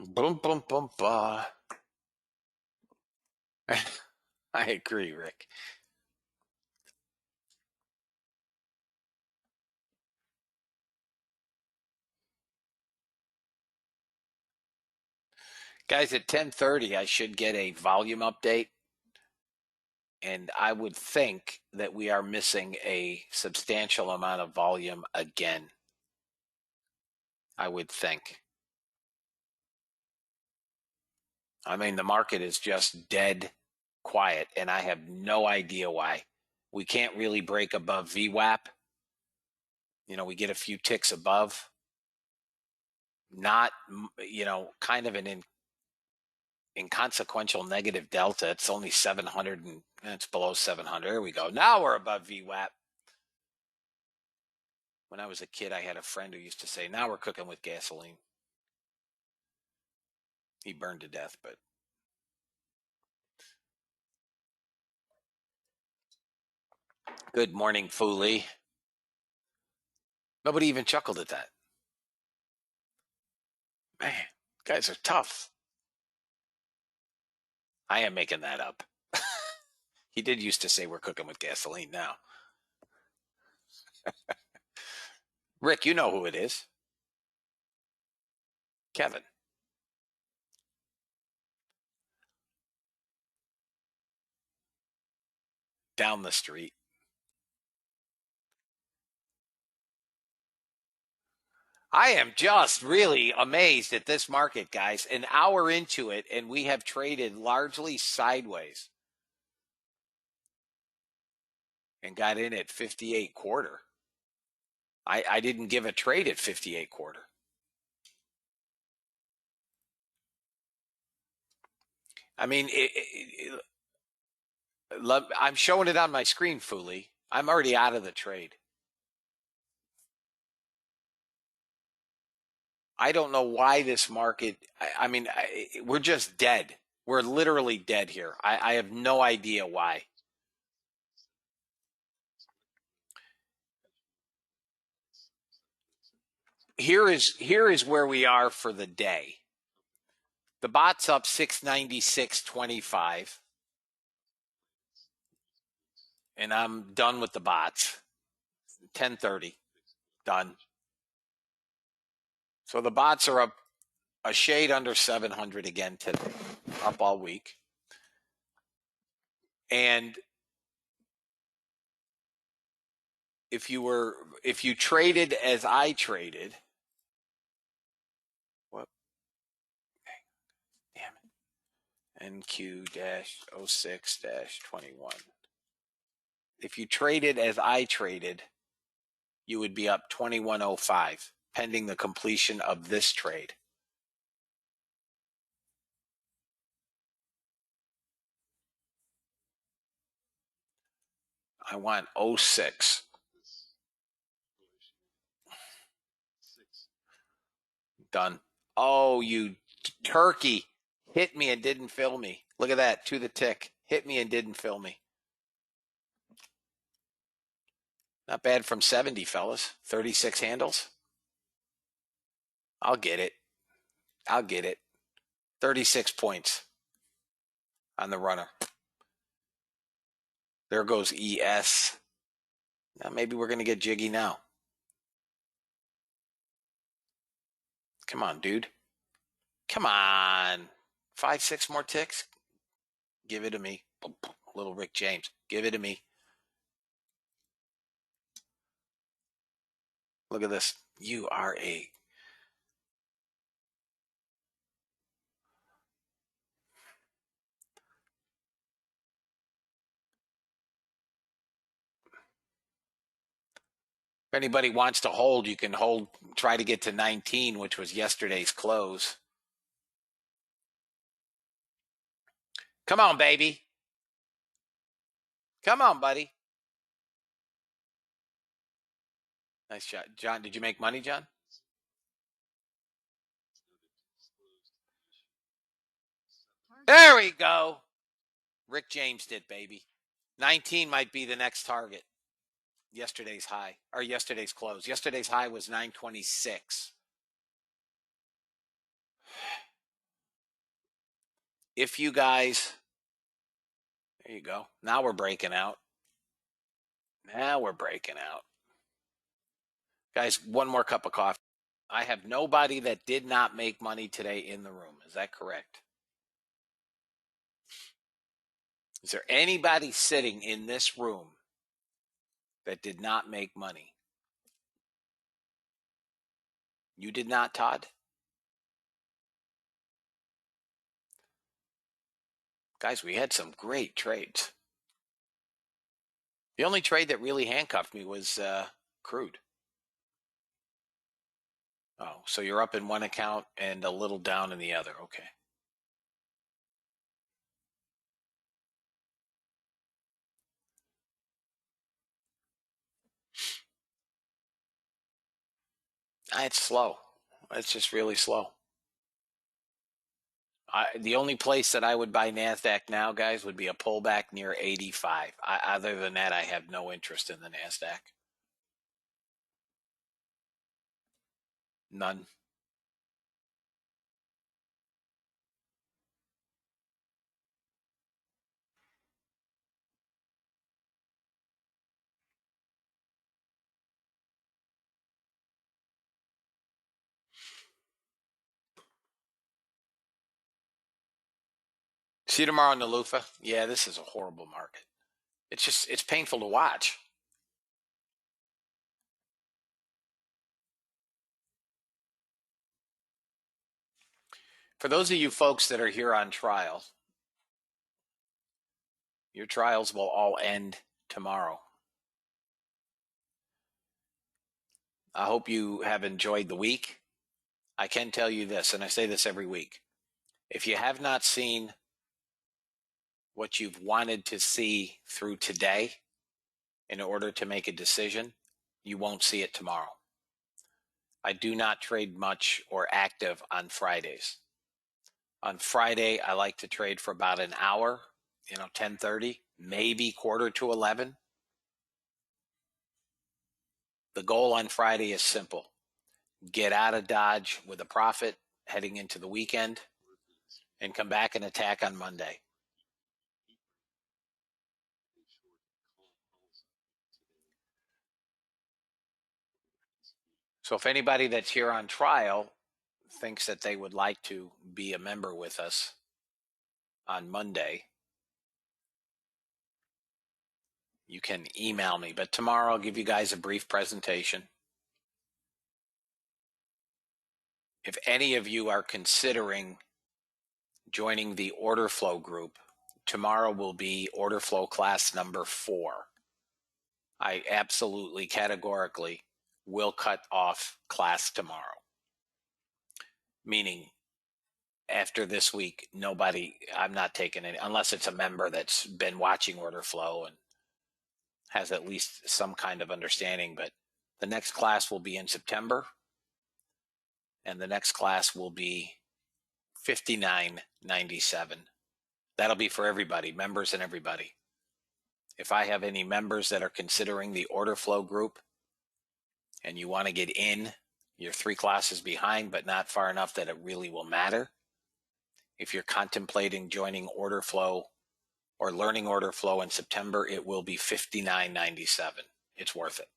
Speaker 2: Boom, boom, boom, bah. I agree, Rick. Guys, at 10:30, I should get a volume update. And I would think that we are missing a substantial amount of volume again. I would think. I mean, the market is just dead quiet, and I have no idea why. We can't really break above VWAP. We get a few ticks above. Not, kind of an inconsequential negative delta. It's only 700 and it's below 700. There we go. Now we're above VWAP. When I was a kid, I had a friend who used to say, now we're cooking with gasoline. He burned to death, but good morning, Foolie. Nobody even chuckled at that. Man, guys are tough. I am making that up. He did used to say we're cooking with gasoline now. Rick, you know who it is. Kevin. Down the street. I am just really amazed at this market, guys. An hour into it, and we have traded largely sideways and got in at 58 quarter. I didn't give a trade at 58 quarter. I mean, I'm showing it on my screen, Foolie. I'm already out of the trade. I don't know why this market, we're just dead. We're literally dead here. I have no idea why. Here is where we are for the day. The bot's up 696.25. And I'm done with the bots. 10:30. Done. So the bots are up a shade under 700 again today. Up all week. And if you traded as I traded, what? Damn it. NQ-06-21. If you traded as I traded, you would be up 2105 pending the completion of this trade. I want 06. Done. Oh, you turkey. Hit me and didn't fill me. Look at that. To the tick. Hit me and didn't fill me. Not bad from 70, fellas. 36 handles. I'll get it. 36 points on the runner. There goes ES. Now maybe we're going to get jiggy now. Come on, dude. Come on. 5, 6 more ticks. Give it to me. Little Rick James. Give it to me. Look at this. You are a... If anybody wants to hold, you can hold, try to get to 19, which was yesterday's close. Come on, baby. Come on, buddy. Nice shot. John, did you make money, John? There we go. Rick James did, baby. 19 might be the next target. Yesterday's high, or yesterday's close. Yesterday's high was 926. If you guys, there you go. Now we're breaking out. Guys, one more cup of coffee. I have nobody that did not make money today in the room. Is that correct? Is there anybody sitting in this room that did not make money? You did not, Todd? Guys, we had some great trades. The only trade that really handcuffed me was crude. Oh, so you're up in one account and a little down in the other. Okay. It's slow. It's just really slow. The only place that I would buy NASDAQ now, guys, would be a pullback near 85. Other than that, I have no interest in the NASDAQ. None. See you tomorrow in the loofah. Yeah, this is a horrible market. It's painful to watch. For those of you folks that are here on trial, your trials will all end tomorrow. I hope you have enjoyed the week. I can tell you this, and I say this every week. If you have not seen what you've wanted to see through today in order to make a decision, you won't see it tomorrow. I do not trade much or active on Fridays. On Friday, I like to trade for about an hour, 10:30, maybe quarter to 11. The goal on Friday is simple. Get out of Dodge with a profit heading into the weekend and come back and attack on Monday. So if anybody that's here on trial thinks that they would like to be a member with us on Monday, you can email me. But tomorrow I'll give you guys a brief presentation. If any of you are considering joining the order flow group, tomorrow will be order flow class number 4. I absolutely categorically will cut off class tomorrow. Meaning after this week, I'm not taking it unless it's a member that's been watching order flow and has at least some kind of understanding. But the next class will be in September, and the next class will be 59.97. That'll be for everybody, members and everybody. If I have any members that are considering the order flow group and you want to get in, you're 3 classes behind, but not far enough that it really will matter. If you're contemplating joining order flow or learning order flow in September, it will be $59.97. It's worth it.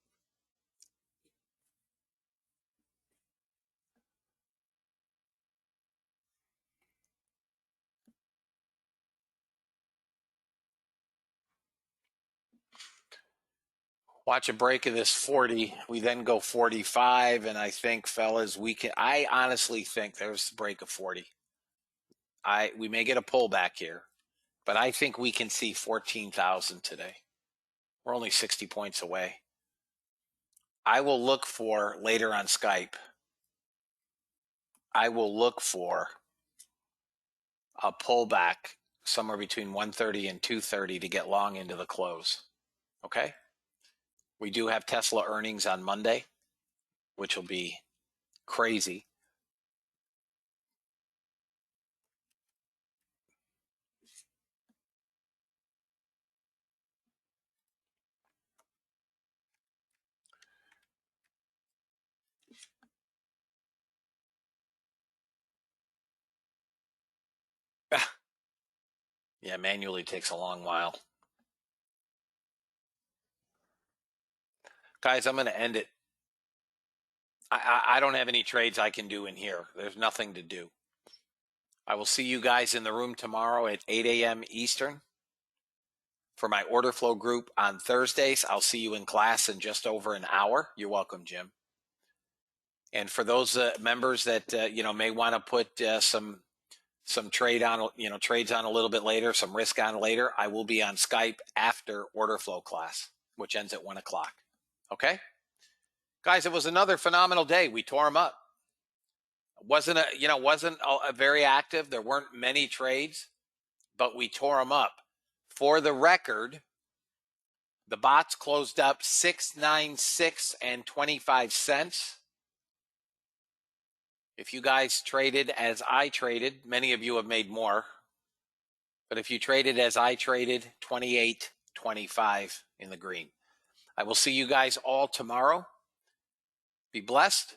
Speaker 2: Watch a break of this 40. We then go 45, and I think, fellas, I honestly think there's a break of 40. We may get a pullback here, but I think we can see 14,000 today. We're only 60 points away. I will look for, later on Skype, I will look for a pullback somewhere between 130 and 230 to get long into the close. Okay? We do have Tesla earnings on Monday, which will be crazy. Yeah, manually takes a long while. Guys, I'm going to end it. I don't have any trades I can do in here. There's nothing to do. I will see you guys in the room tomorrow at 8 a.m. Eastern for my order flow group on Thursdays. I'll see you in class in just over an hour. You're welcome, Jim. And for those members that may want to put some some trades on a little bit later, some risk on later, I will be on Skype after order flow class, which ends at 1 o'clock. Okay, guys, it was another phenomenal day. We tore them up. Wasn't a very active. There weren't many trades, but we tore them up. For the record, the bots closed up 696 and 25 cents. If you guys traded as I traded, many of you have made more. But if you traded as I traded, 28.25 in the green. I will see you guys all tomorrow. Be blessed.